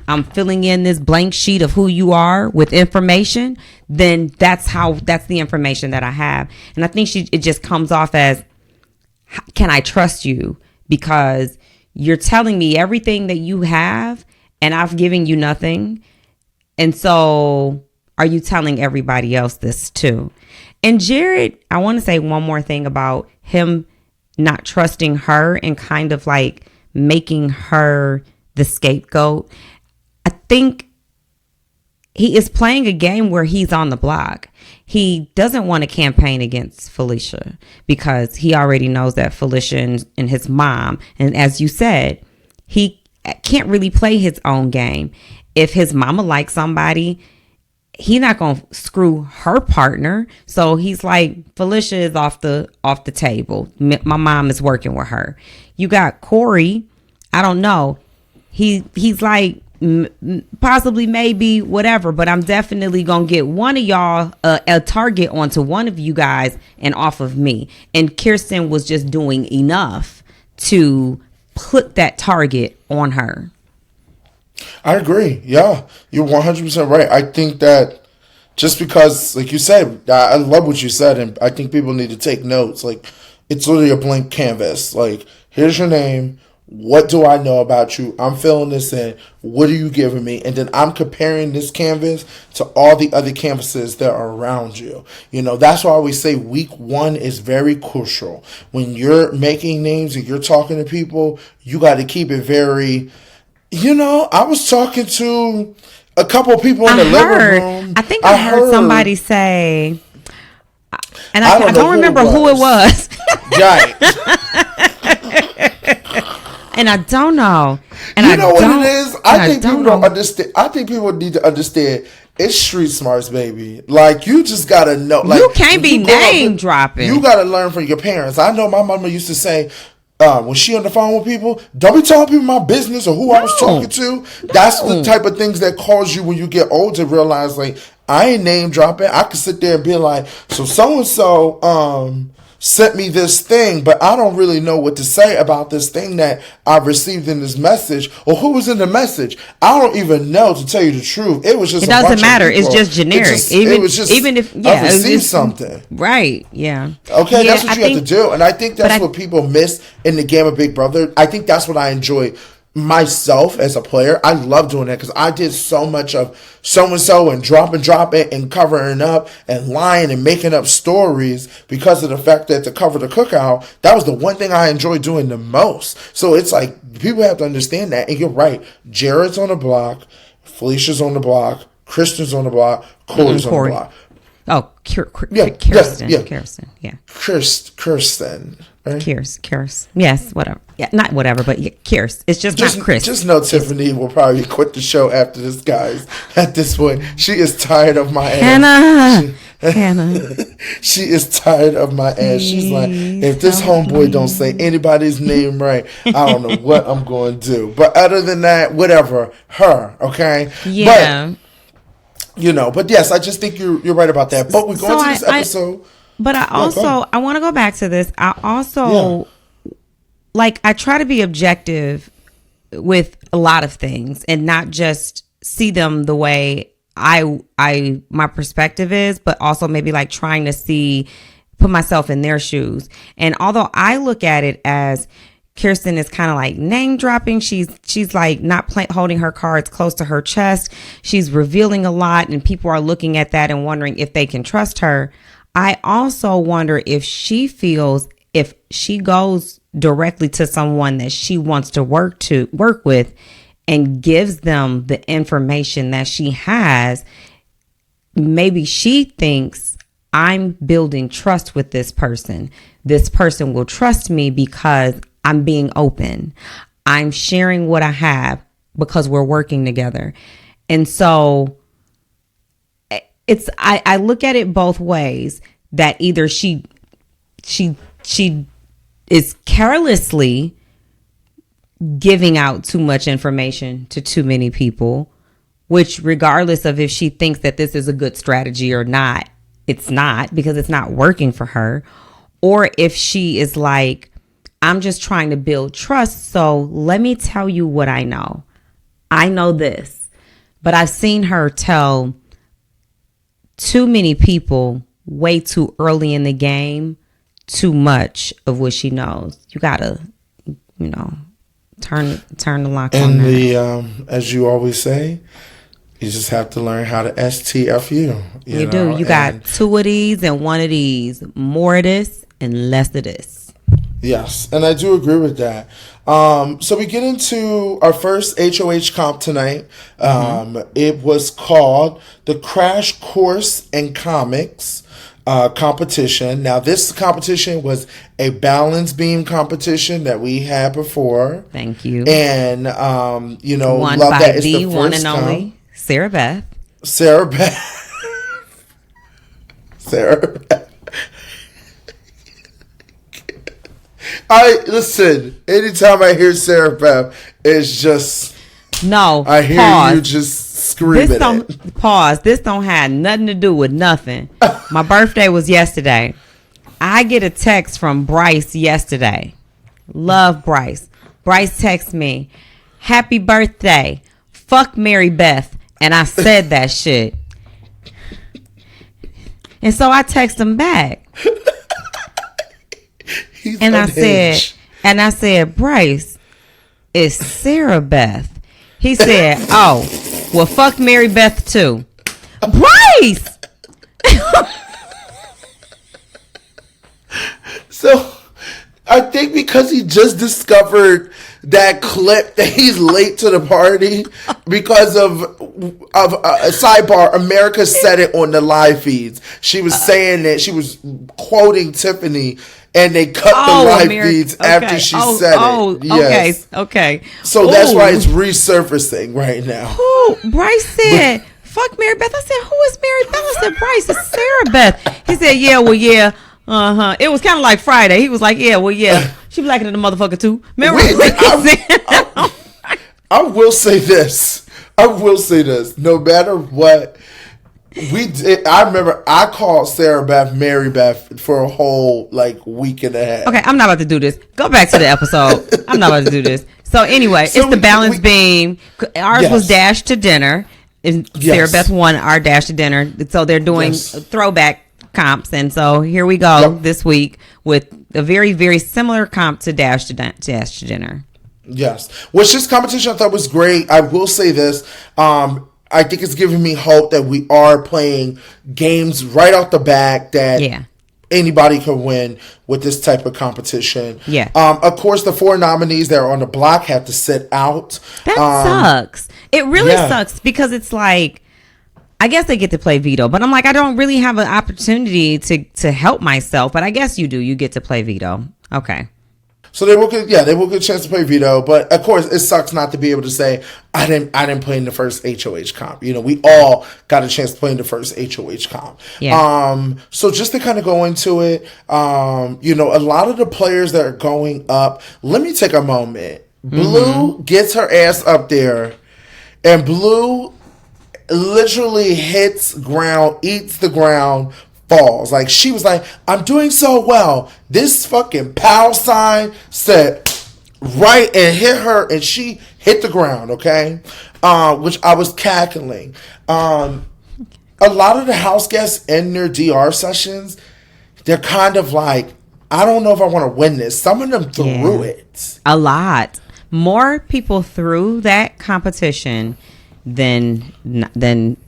in this blank sheet of who you are with information, then that's the information that I have. And I think it just comes off as, can I trust you? Because you're telling me everything that you have and I've given you nothing. And so are you telling everybody else this too? And Jared, I want to say one more thing about him not trusting her and kind of like making her the scapegoat. I think he is playing a game where he's on the block. He doesn't want to campaign against Felicia because he already knows that Felicia and his mom, and as you said, he can't really play his own game. If his mama likes somebody, he's not going to screw her partner. So he's like, Felicia is off the table. My mom is working with her. You got Corey. I don't know. He's like, possibly, maybe, whatever. But I'm definitely going to get one of y'all a target onto one of you guys and off of me. And Kirsten was just doing enough to put that target on her. I agree. Yeah, you're 100% right. I think that just because, like you said, I love what you said, and I think people need to take notes. Like, it's literally a blank canvas. Like, here's your name. What do I know about you? I'm filling this in. What are you giving me? And then I'm comparing this canvas to all the other canvases that are around you. You know, that's why we say week 1 is very crucial. When you're making names and you're talking to people, you got to keep it very... You know, I was talking to a couple of people in the living room. I think I heard somebody say, and I don't remember who it was. Right. And I don't know. And you know what it is? I think people don't understand. I think people need to understand. It's street smarts, baby. Like, you just gotta know. Like, you can't be name dropping. You gotta learn from your parents. I know my mama used to say, when she on the phone with people, don't be telling people my business or who I was talking to. That's the type of things that cause you, when you get old, to realize, like, I ain't name dropping. I could sit there and be like, so and so sent me this thing, but I don't really know what to say about this thing that I received in this message, or who was in the message. I don't even know, to tell you the truth. It was just it doesn't matter. It's just generic. Even if I received something, right? Yeah. Okay, that's what you have to do, and I think that's what people miss in the game of Big Brother. I think that's what I enjoy myself as a player, I love doing that because I did so much of so and drop it and covering up and lying and making up stories because of the fact that to cover the cookout, that was the one thing I enjoyed doing the most. So it's like people have to understand that. And you're right. Jared's on the block, Felicia's on the block, Kristen's on the block, Corey's on the block. Oh, Kirsten. Yeah. Kirsten. Right? Kirsten. Yes, whatever. Yeah, not whatever, but Kirsten. It's just not Chris. Just know Tiffany will probably quit the show after this, guys. At this point, she is tired of my ass. Hannah. She is tired of my ass. She's like, if this homeboy don't say anybody's name right, I don't know what I'm going to do. But other than that, whatever. Her, okay? Yeah. But yes, I just think you're right about that. But we're going to this episode. But I want to go back to this. I also, I try to be objective with a lot of things and not just see them the way my perspective is, but also maybe like trying to put myself in their shoes. And although I look at it as Kirsten is kind of like name dropping, she's like not holding her cards close to her chest. She's revealing a lot and people are looking at that and wondering if they can trust her. I also wonder if she feels if she goes directly to someone that she wants to work with and gives them the information that she has, maybe she thinks I'm building trust with this person. This person will trust me because I'm being open. I'm sharing what I have because we're working together. And so I look at it both ways, that either she is carelessly giving out too much information to too many people, which regardless of if she thinks that this is a good strategy or not, it's not, because it's not working for her. Or if she is like, I'm just trying to build trust, so let me tell you what I know. I know this, but I've seen her tell too many people way too early in the game too much of what she knows. You gotta, turn the lock on that. As you always say, you just have to learn how to STFU. You do. You got two of these and one of these, more of this and less of this. Yes, and I do agree with that. So we get into our first HOH comp tonight. It was called the Crash Course in Comics competition. Now, this competition was a balance beam competition that we had before. Thank you. And, won love by that it's the the one first and only Sarah Beth. Sarah Beth. Listen, anytime I hear Sarah Beth, it's just I hear you just screaming. This don't have nothing to do with nothing. My birthday was yesterday. I get a text from Bryce yesterday. Love Bryce. Bryce texts me, "Happy birthday. Fuck Mary Beth." And I said that shit. And so I text him back. And I said, Bryce, it's Sarah Beth. He said, oh, well, fuck Mary Beth too. Bryce! So, I think because he just discovered that clip that he's late to the party because of a sidebar, America said it on the live feeds. She was saying that she was quoting Tiffany and they cut the live feeds after she said it. Yes. Okay. So that's why it's resurfacing right now. Bryce said, fuck Mary Beth. I said, who is Mary Beth? I said, Bryce, it's Sarah Beth. He said, yeah, well, yeah. Uh-huh. It was kind of like Friday. He was like, yeah, well, yeah. She be liking the motherfucker too. Remember I will say this. No matter what we did, I remember I called Sarah Beth Mary Beth for a whole week and a half. Okay, I'm not about to do this. Go back to the episode. I'm not about to do this. So anyway, it's the balance beam. Ours was Dash to Dinner. And Sarah Beth won our Dash to Dinner. So they're doing throwback comps, and so here we go this week with a very, very similar comp to Dash to Dinner. Yes. Which this competition I thought was great. I will say this. I think it's giving me hope that we are playing games right off the bat that anybody can win with this type of competition. Yeah. Of course, the 4 nominees that are on the block have to sit out. That sucks. It really sucks because it's like, I guess they get to play veto, but I'm like, I don't really have an opportunity to help myself. But I guess you do. You get to play veto. Okay. So they will get a chance to play veto, but of course it sucks not to be able to say I didn't play in the first HOH comp. You know, we all got a chance to play in the first HOH comp. Yeah. So just to kind of go into it, you know, a lot of the players that are going up. Let me take a moment. Blue gets her ass up there, and Blue literally hits ground, eats the ground, falls. Like, she was like, I'm doing so well. This fucking pow sign said right and hit her, and she hit the ground, okay? Which I was cackling. A lot of the house guests in their DR sessions, they're kind of like, I don't know if I want to win this. Some of them threw it. A lot. More people threw that competition than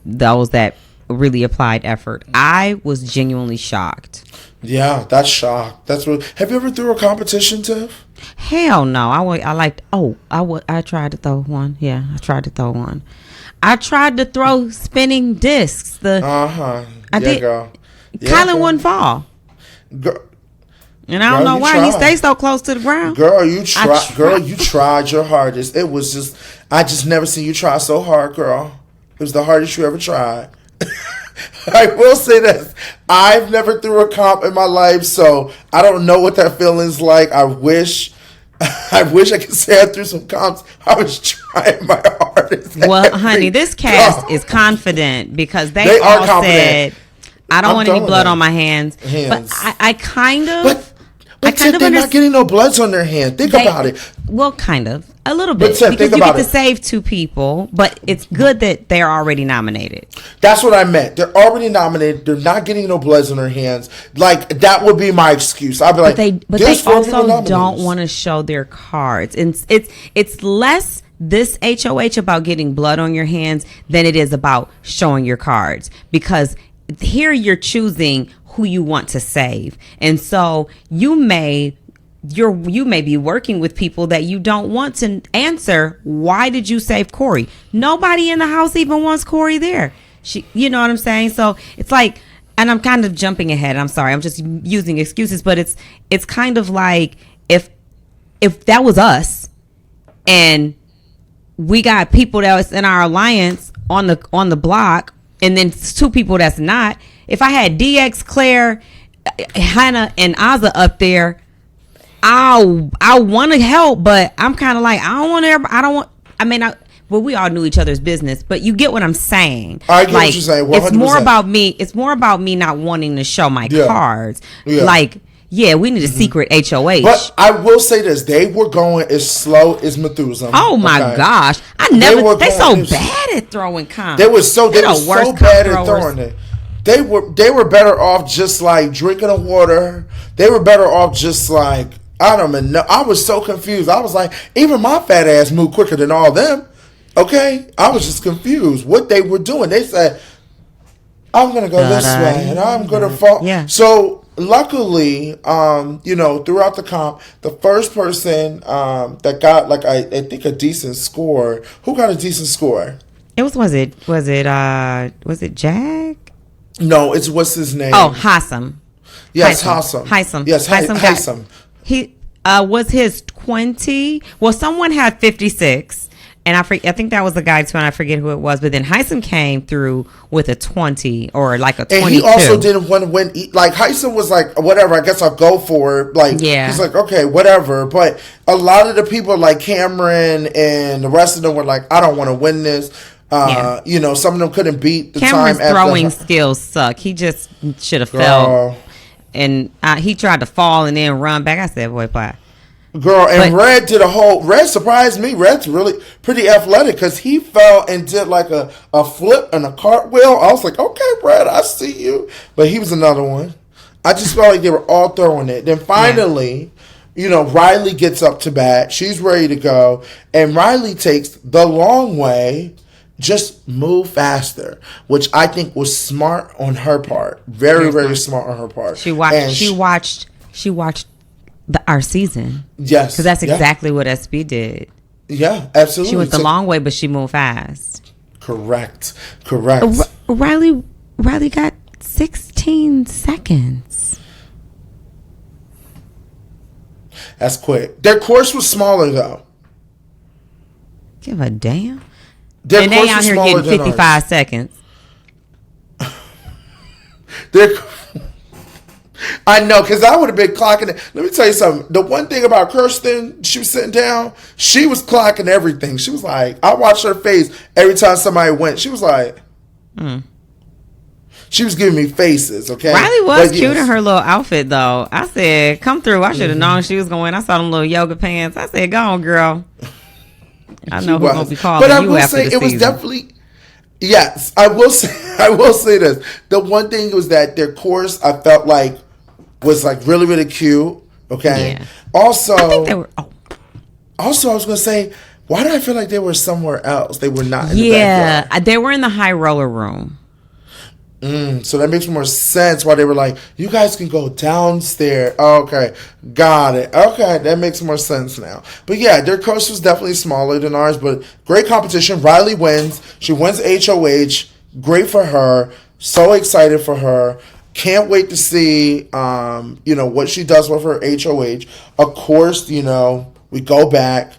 those that really applied effort. I was genuinely shocked. Yeah, that's shocked. That's what. Have you ever threw a competition, Tiff? Hell no. I tried to throw one. Yeah, I tried to throw one. I tried to throw spinning discs. I did. Girl. Kylan wouldn't fall. Girl. And I don't know why he stays so close to the ground. Girl, you tried. Girl, you tried your hardest. It was just, I just never seen you try so hard, girl. It was the hardest you ever tried. I will say this. I've never threw a comp in my life, so I don't know what that feeling's like. I wish I could say I threw some comps. I was trying my hardest. Well, honey, this cast is confident because they all said, I don't want any blood on my hands. But I kind of... But they're not getting no bloods on their hand. Think about it. Well, kind of. A little bit. But because you get to save 2 people, but it's good that they're already nominated. That's what I meant. They're already nominated. They're not getting no bloods on their hands. Like, that would be my excuse. I'd be like, but they also don't want to show their cards. And it's less this HOH about getting blood on your hands than it is about showing your cards. Because here you're choosing who you want to save, and so you may be working with people that you don't want to answer. Why did you save Corey? Nobody in the house even wants Corey there. You know what I'm saying? So it's like, and I'm kind of jumping ahead. I'm sorry. I'm just using excuses, but it's kind of like if that was us, and we got people that was in our alliance on the block, and then 2 people that's not. If I had DX, Claire, Hannah, and Azza up there, I want to help, but I'm kind of like, well, we all knew each other's business, but you get what I'm saying. I get what you're saying. 100%. It's more about me not wanting to show my cards. Yeah. Like, yeah, we need a secret HOH. But I will say this: they were going as slow as Methuselah. Oh my gosh! They so bad at throwing comps. They were so bad at throwing it. They were better off just like drinking the water. They were better off just like, I don't even know. I was so confused. I was like, even my fat ass moved quicker than all them. Okay, I was just confused what they were doing. They said, I'm gonna go this way and I'm gonna fall. Yeah. So luckily, throughout the comp, the first person that got like I think a decent score. Who got a decent score? Was it Jack? No, it's what's his name? Oh, Hassam. Yes, Hassam. Yes, Hassam. He was his 20. Well, someone had 56, and I think that was the guy too, and I forget who it was. But then Hassam came through with a 20 or like a 22. And he also didn't want to win. Like Hassam was like, whatever. I guess I'll go for it. Like, he's like, okay, whatever. But a lot of the people like Cameron and the rest of them were like, I don't want to win this. Some of them couldn't beat the Cameron's time. Throwing skills suck. He just should have fell. And he tried to fall and then run back. I said, boy, bye. Girl, and Red surprised me. Red's really pretty athletic because he fell and did like a flip and a cartwheel. I was like, okay, Red, I see you. But he was another one. I just felt like they were all throwing it. Then finally, Riley gets up to bat. She's ready to go. And Riley takes the long way. Just move faster, which I think was smart on her part. Very, very smart on her part. She watched our season. Yes. Because that's exactly what SB did. Yeah, absolutely. She went the long way, but she moved fast. Correct. Riley got 16 seconds. That's quick. Their course was smaller, though. Give a damn. And they out here getting 55 seconds. I know, because I would have been clocking it. Let me tell you something. The one thing about Kirsten, she was sitting down, she was clocking everything. She was like, I watched her face every time somebody went. She was like, She was giving me faces, okay? Riley was cute in her little outfit, though. I said, come through. I should have known she was going. I saw them little yoga pants. I said, go on, girl. I know who's going to be calling but I you will after say the it was season. definitely, yes, I will say this. The one thing was that their course, I felt like, was like really, really cute, okay? Yeah. Also, I think they were, also, I was going to say, why did I feel like they were somewhere else? They were not in the backyard. They were in the high roller room. So that makes more sense why they were like, you guys can go downstairs. Okay, got it. Okay, that makes more sense now. But yeah, their course was definitely smaller than ours, but great competition. Riley wins. She wins HOH. Great for her. So excited for her. Can't wait to see, what she does with her HOH. Of course, we go back.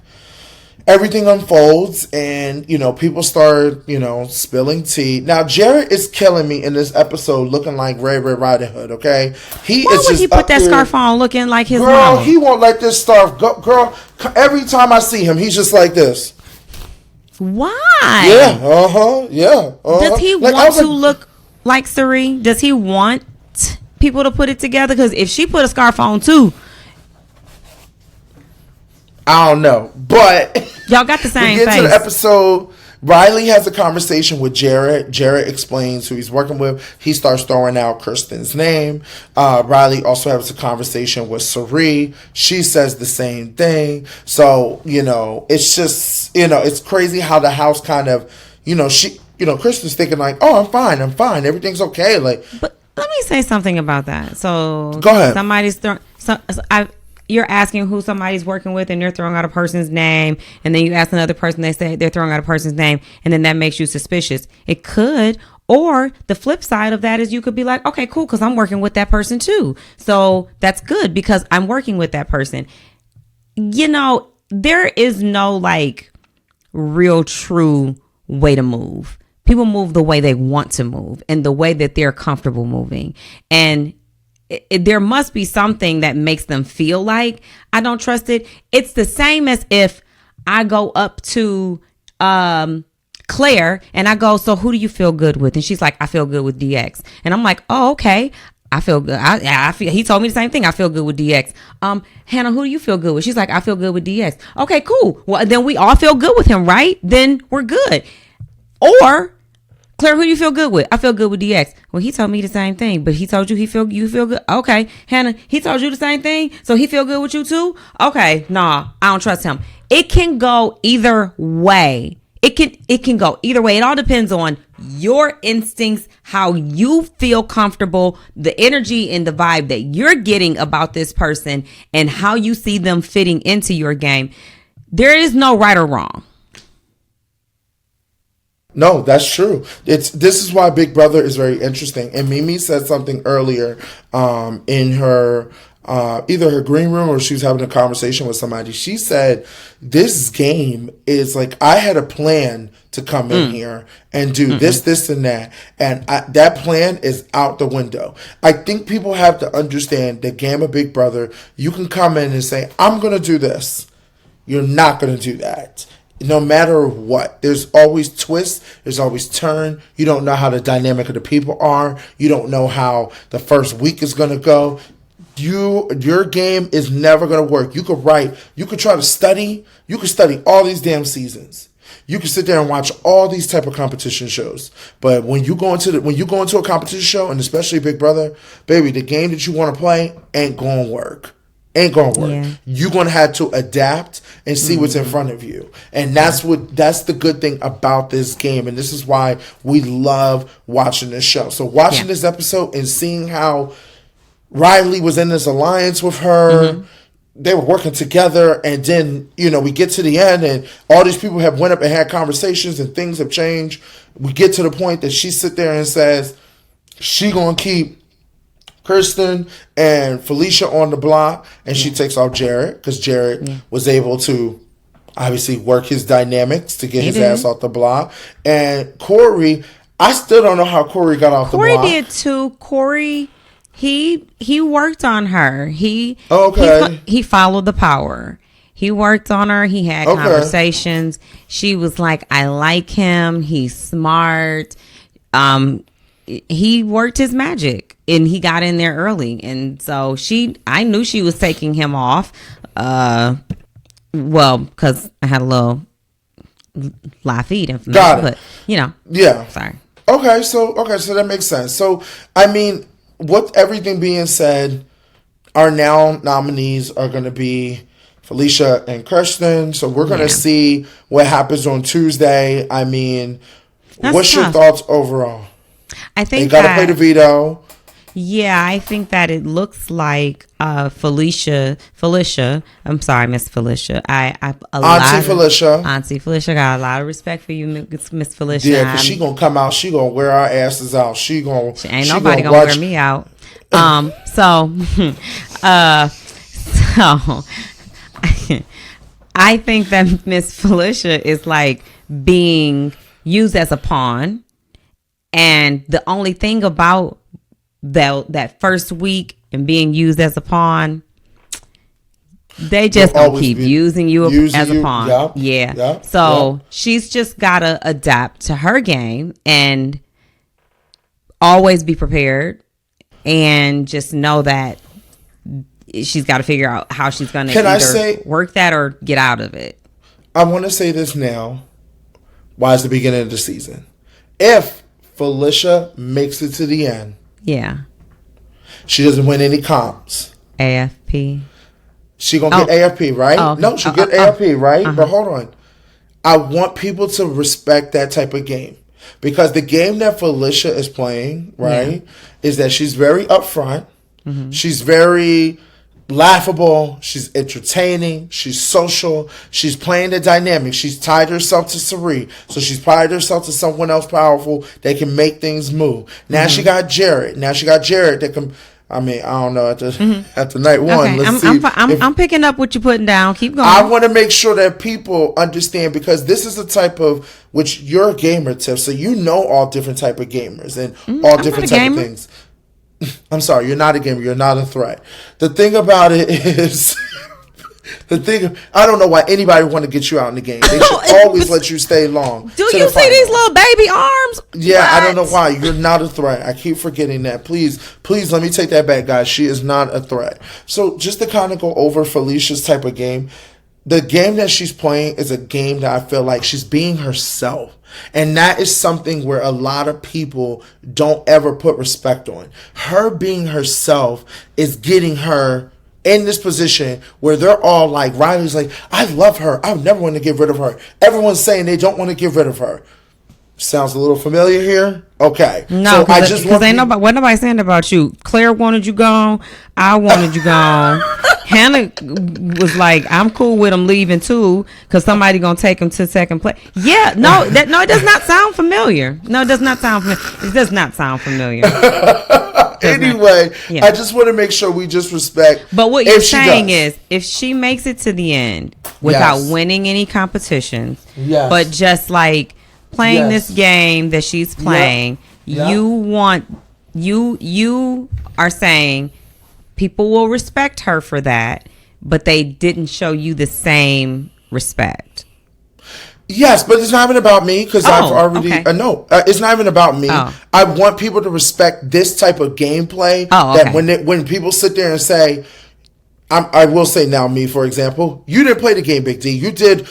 Everything unfolds, and people start spilling tea. Now Jarrett is killing me in this episode, looking like Red Riding Hood. Okay, Why would he put that scarf on, looking like his girl? mama? He won't let this scarf go, girl. Every time I see him, he's just like this. Why? Yeah. Yeah. Does he want to look like Cirie? Does he want people to put it together? Because if she put a scarf on too, I don't know, but y'all got the same we get face. to the episode. Riley has a conversation with Jarrett. Jarrett explains who he's working with. He starts throwing out Kirsten's name. Riley also has a conversation with Cirie. She says the same thing. So, it's just, it's crazy how the house kind of, Kirsten's thinking like, oh, I'm fine. Everything's okay. Like, but let me say something about that. So go ahead. Somebody's throwing, you're asking who somebody's working with, and you're throwing out a person's name, and then you ask another person, they say they're throwing out a person's name, and then that makes you suspicious. It could, or the flip side of that is you could be like, okay, cool, because I'm working with that person too. So that's good because I'm working with that person. There is no like real true way to move. People move the way they want to move and the way that they're comfortable moving. And there must be something that makes them feel like I don't trust it. It's the same as if I go up to Claire and I go, so who do you feel good with? And she's like, I feel good with DX. And I'm like, oh, okay. I feel good. I feel. He told me the same thing. I feel good with DX. Hannah, who do you feel good with? She's like, I feel good with DX. Okay, cool. Well, then we all feel good with him, right? Then we're good. Or Claire, who do you feel good with? I feel good with DX. Well, he told me the same thing, but he told you you feel good. Okay, Hannah, he told you the same thing, so he feel good with you too. Okay, nah, I don't trust him. It can go either way. It can go either way. It all depends on your instincts, how you feel comfortable, the energy and the vibe that you're getting about this person, and how you see them fitting into your game. There is no right or wrong. No, that's true. This is why Big Brother is very interesting. And Mimi said something earlier in her either her green room or she was having a conversation with somebody. She said this game is like, I had a plan to come in here and do this, and that. And that plan is out the window. I think people have to understand the game of Big Brother. You can come in and say, I'm going to do this. You're not going to do that. No matter what, there's always twists, there's always turn. You don't know how the dynamic of the people are. You don't know how the first week is going to go. Your game is never going to work. You could write, you could try to study, you could study all these damn seasons. You can sit there and watch all these type of competition shows. But when you go into a competition show, and especially Big Brother, baby, the game that you want to play ain't going to work. Ain't gonna work. Yeah. You're gonna have to adapt and see what's in front of you. And that's the good thing about this game. And this is why we love watching this show. So watching this episode and seeing how Riley was in this alliance with her. They were working together, and then, we get to the end, and all these people have went up and had conversations, and things have changed. We get to the point that she sit there and says she gonna keep Kirsten and Felicia on the block, and she takes off Jared, because Jared was able to obviously work his dynamics to get his ass off the block. And Corey, I still don't know how Corey got off the block. Corey did too. Corey... He worked on her. He followed the power. He worked on her. He had conversations. She was like, I like him. He's smart. He worked his magic, and he got in there early. And so I knew she was taking him off. Because I had a little live feed information. Got it. But, Yeah. Sorry. Okay, so that makes sense. So, I mean, with everything being said, our now nominees are going to be Felicia and Kirsten. So we're going to see what happens on Tuesday. I mean, what's your thoughts overall? I think you got to play the veto. Yeah, I think that it looks like Felicia. I'm sorry, Miss Felicia. Auntie Felicia got a lot of respect for you, Miss Felicia. Yeah, because she gonna come out. She gonna wear our asses out. Ain't nobody gonna wear me out. So I think that Miss Felicia is like being used as a pawn, and the only thing about that first week and being used as a pawn, they just gonna keep using you as a pawn. So she's just gotta adapt to her game and always be prepared, and just know that she's got to figure out how she's gonna work that or get out of it. I want to say this now. Why is the beginning of the season? If Felicia makes it to the end, she doesn't win any comps. AFP. She gonna get AFP, right? Oh, okay. No, she'll get AFP, right? But hold on. I want people to respect that type of game. Because the game that Felicia is playing, right, is that she's very upfront. She's very laughable. She's entertaining. She's social. She's playing the dynamic. She's tied herself to Cirie. So she's tied herself to someone else powerful that can make things move. Now she got Jared. That can... I mean, I don't know after night one. Okay. I'm picking up what you're putting down. Keep going. I want to make sure that people understand, because this is the type of, which you're a gamer, Tiff, so you know all different type of gamers and all different type of things. I'm sorry, you're not a gamer. You're not a threat. The thing about it is, I don't know why anybody want to get you out in the game. They should always let you stay long. Do you see these little baby arms? Yeah, what? I don't know why. You're not a threat. I keep forgetting that. Please let me take that back, guys. She is not a threat. So just to kind of go over Felicia's type of game, the game that she's playing is a game that I feel like she's being herself. And that is something where a lot of people don't ever put respect on. Her being herself is getting her in this position where they're all like, Riley's like, I love her. I never want to get rid of her. Everyone's saying they don't want to get rid of her. Sounds a little familiar here? Okay. No, so I just want what nobody saying about you. Claire wanted you gone. I wanted you gone. Hannah was like, I'm cool with him leaving too, because somebody gonna take him to second place. Yeah, it does not sound familiar. No, it does not sound familiar. It does not sound familiar. Anyway, I just want to make sure we just respect. But what you're saying is, if she makes it to the end without winning any competitions, but just like playing this game that she's playing, you are saying people will respect her for that, but they didn't show you the same respect. Yes, but it's not even about me, because I've already... it's not even about me. I want people to respect this type of gameplay. That when people sit there and say... I will say now, me, for example, you didn't play the game, Big D. You did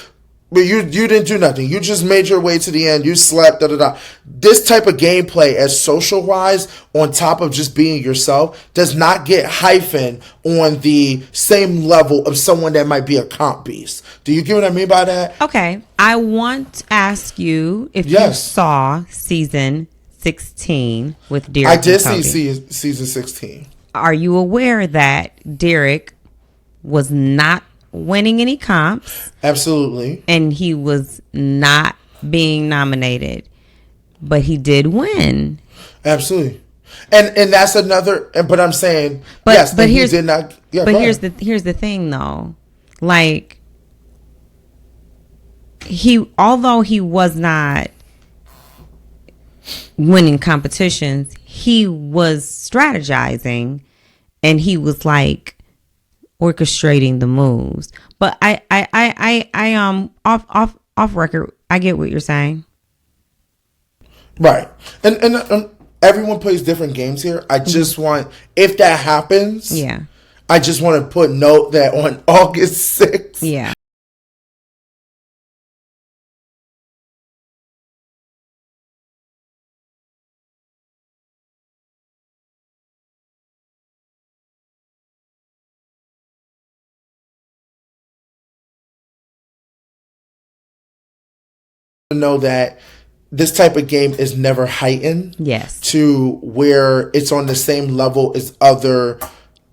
But you didn't do nothing. You just made your way to the end. You slept, da da da. This type of gameplay, as social wise, on top of just being yourself, does not get hyphen on the same level of someone that might be a comp beast. Do you get what I mean by that? Okay. I want to ask you if you saw season 16 with Derek. I did see season 16. Are you aware that Derek was not winning any comps? Absolutely. And he was not being nominated, but he did win. Absolutely. And that's another, but I'm saying, but he did not. Yeah, but here's the thing though. Like, although he was not winning competitions, he was strategizing and he was like orchestrating the moves. But I off record, I get what you're saying. Right. And everyone plays different games here. I just want, if that happens, I just want to put note that on August 6th, know that this type of game is never heightened to where it's on the same level as other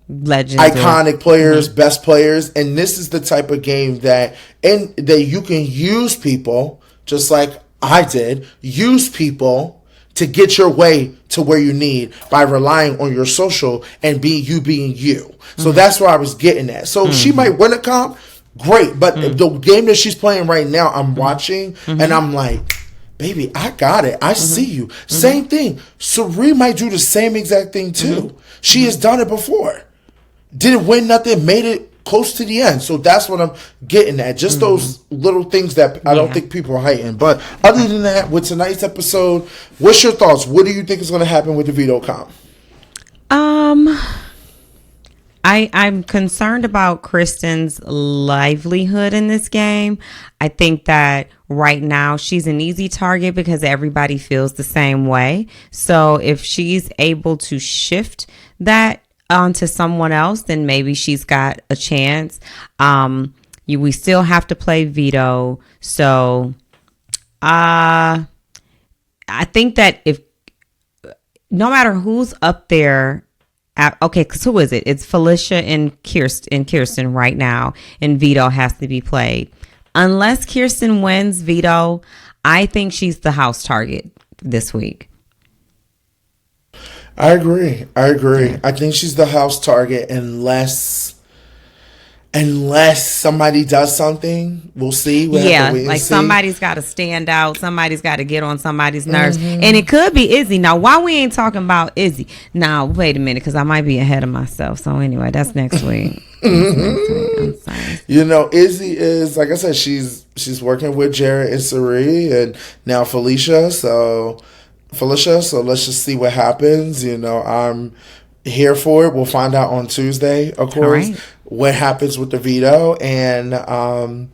legends, iconic players, best players. And this is the type of game that you can use people, just like I did, use people to get your way to where you need by relying on your social and being you. So that's where I was getting at. So she might win a comp, great, but the game that she's playing right now, I'm watching and I'm like, baby, I got it. I see you. Same thing. Cirie might do the same exact thing too. She has done it before. Didn't win nothing, made it close to the end. So that's what I'm getting at. Just those little things that I don't think people are hating. But other than that, with tonight's episode, what's your thoughts? What do you think is going to happen with the veto comp? I'm concerned about Kristen's livelihood in this game. I think that right now she's an easy target because everybody feels the same way. So if she's able to shift that onto someone else, then maybe she's got a chance. We still have to play veto. So I think that if no matter who's up there, okay, because who is it? It's Felicia and Kirsten right now, and veto has to be played. Unless Kirsten wins veto, I think she's the house target this week. I agree. I think she's the house target unless somebody does something. We'll see. Somebody's got to stand out. Somebody's got to get on somebody's nerves. And it could be Izzy. Now, why we ain't talking about Izzy? Now, wait a minute, because I might be ahead of myself. So anyway, that's next week. I'm sorry. You know, Izzy is, like I said, she's working with Jared and Cirie and now Felicia. So let's just see what happens. You know, I'm here for it. We'll find out on Tuesday, of course, what happens with the veto. And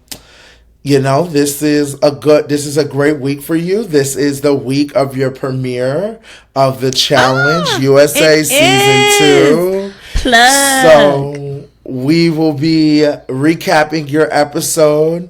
you know, this is a great week for you. This is the week of your premiere of the Challenge USA Season 2. So we will be recapping your episode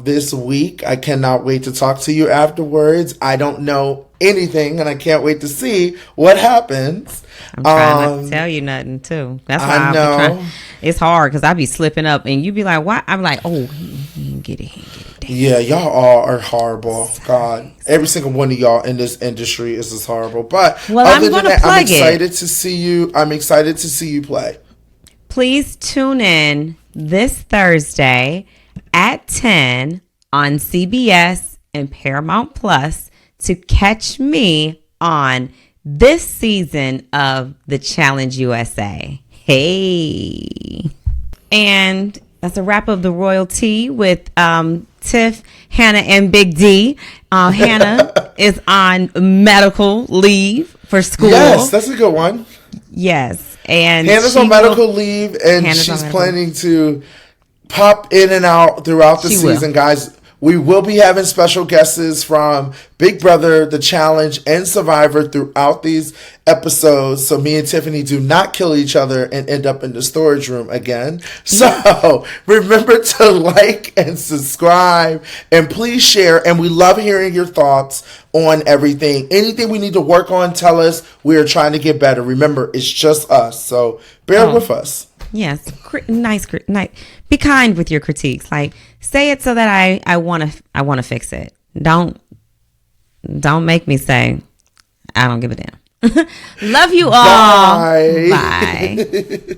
this week. I cannot wait to talk to you afterwards. I don't know anything, and I can't wait to see what happens. I'm trying not to tell you nothing too. That's why I know it's hard because I be slipping up, and you be like, "What?" I'm like, "Oh, he can get it. Damn. Yeah, y'all all are horrible. God, every single one of y'all in this industry is just horrible. But other than that, I'm excited to see you. I'm excited to see you play. Please tune in this Thursday at 10 on CBS and Paramount Plus to catch me on this season of the Challenge USA. Hey. And that's a wrap of the Royalty with Tiff, Hannah, and Big D. Hannah is on medical leave for school. Yes, that's a good one. Yes. And Hannah's on medical leave, and she's planning to pop in and out throughout the season, guys. We will be having special guests from Big Brother, The Challenge, and Survivor throughout these episodes. So me and Tiffany do not kill each other and end up in the storage room again. So remember to like and subscribe, and please share. And we love hearing your thoughts on everything. Anything we need to work on, tell us. We are trying to get better. Remember, it's just us. So bear with us. Yes, nice. Be kind with your critiques. Like, say it so that I want to fix it. Don't make me say I don't give a damn. Love you all. Bye. Bye.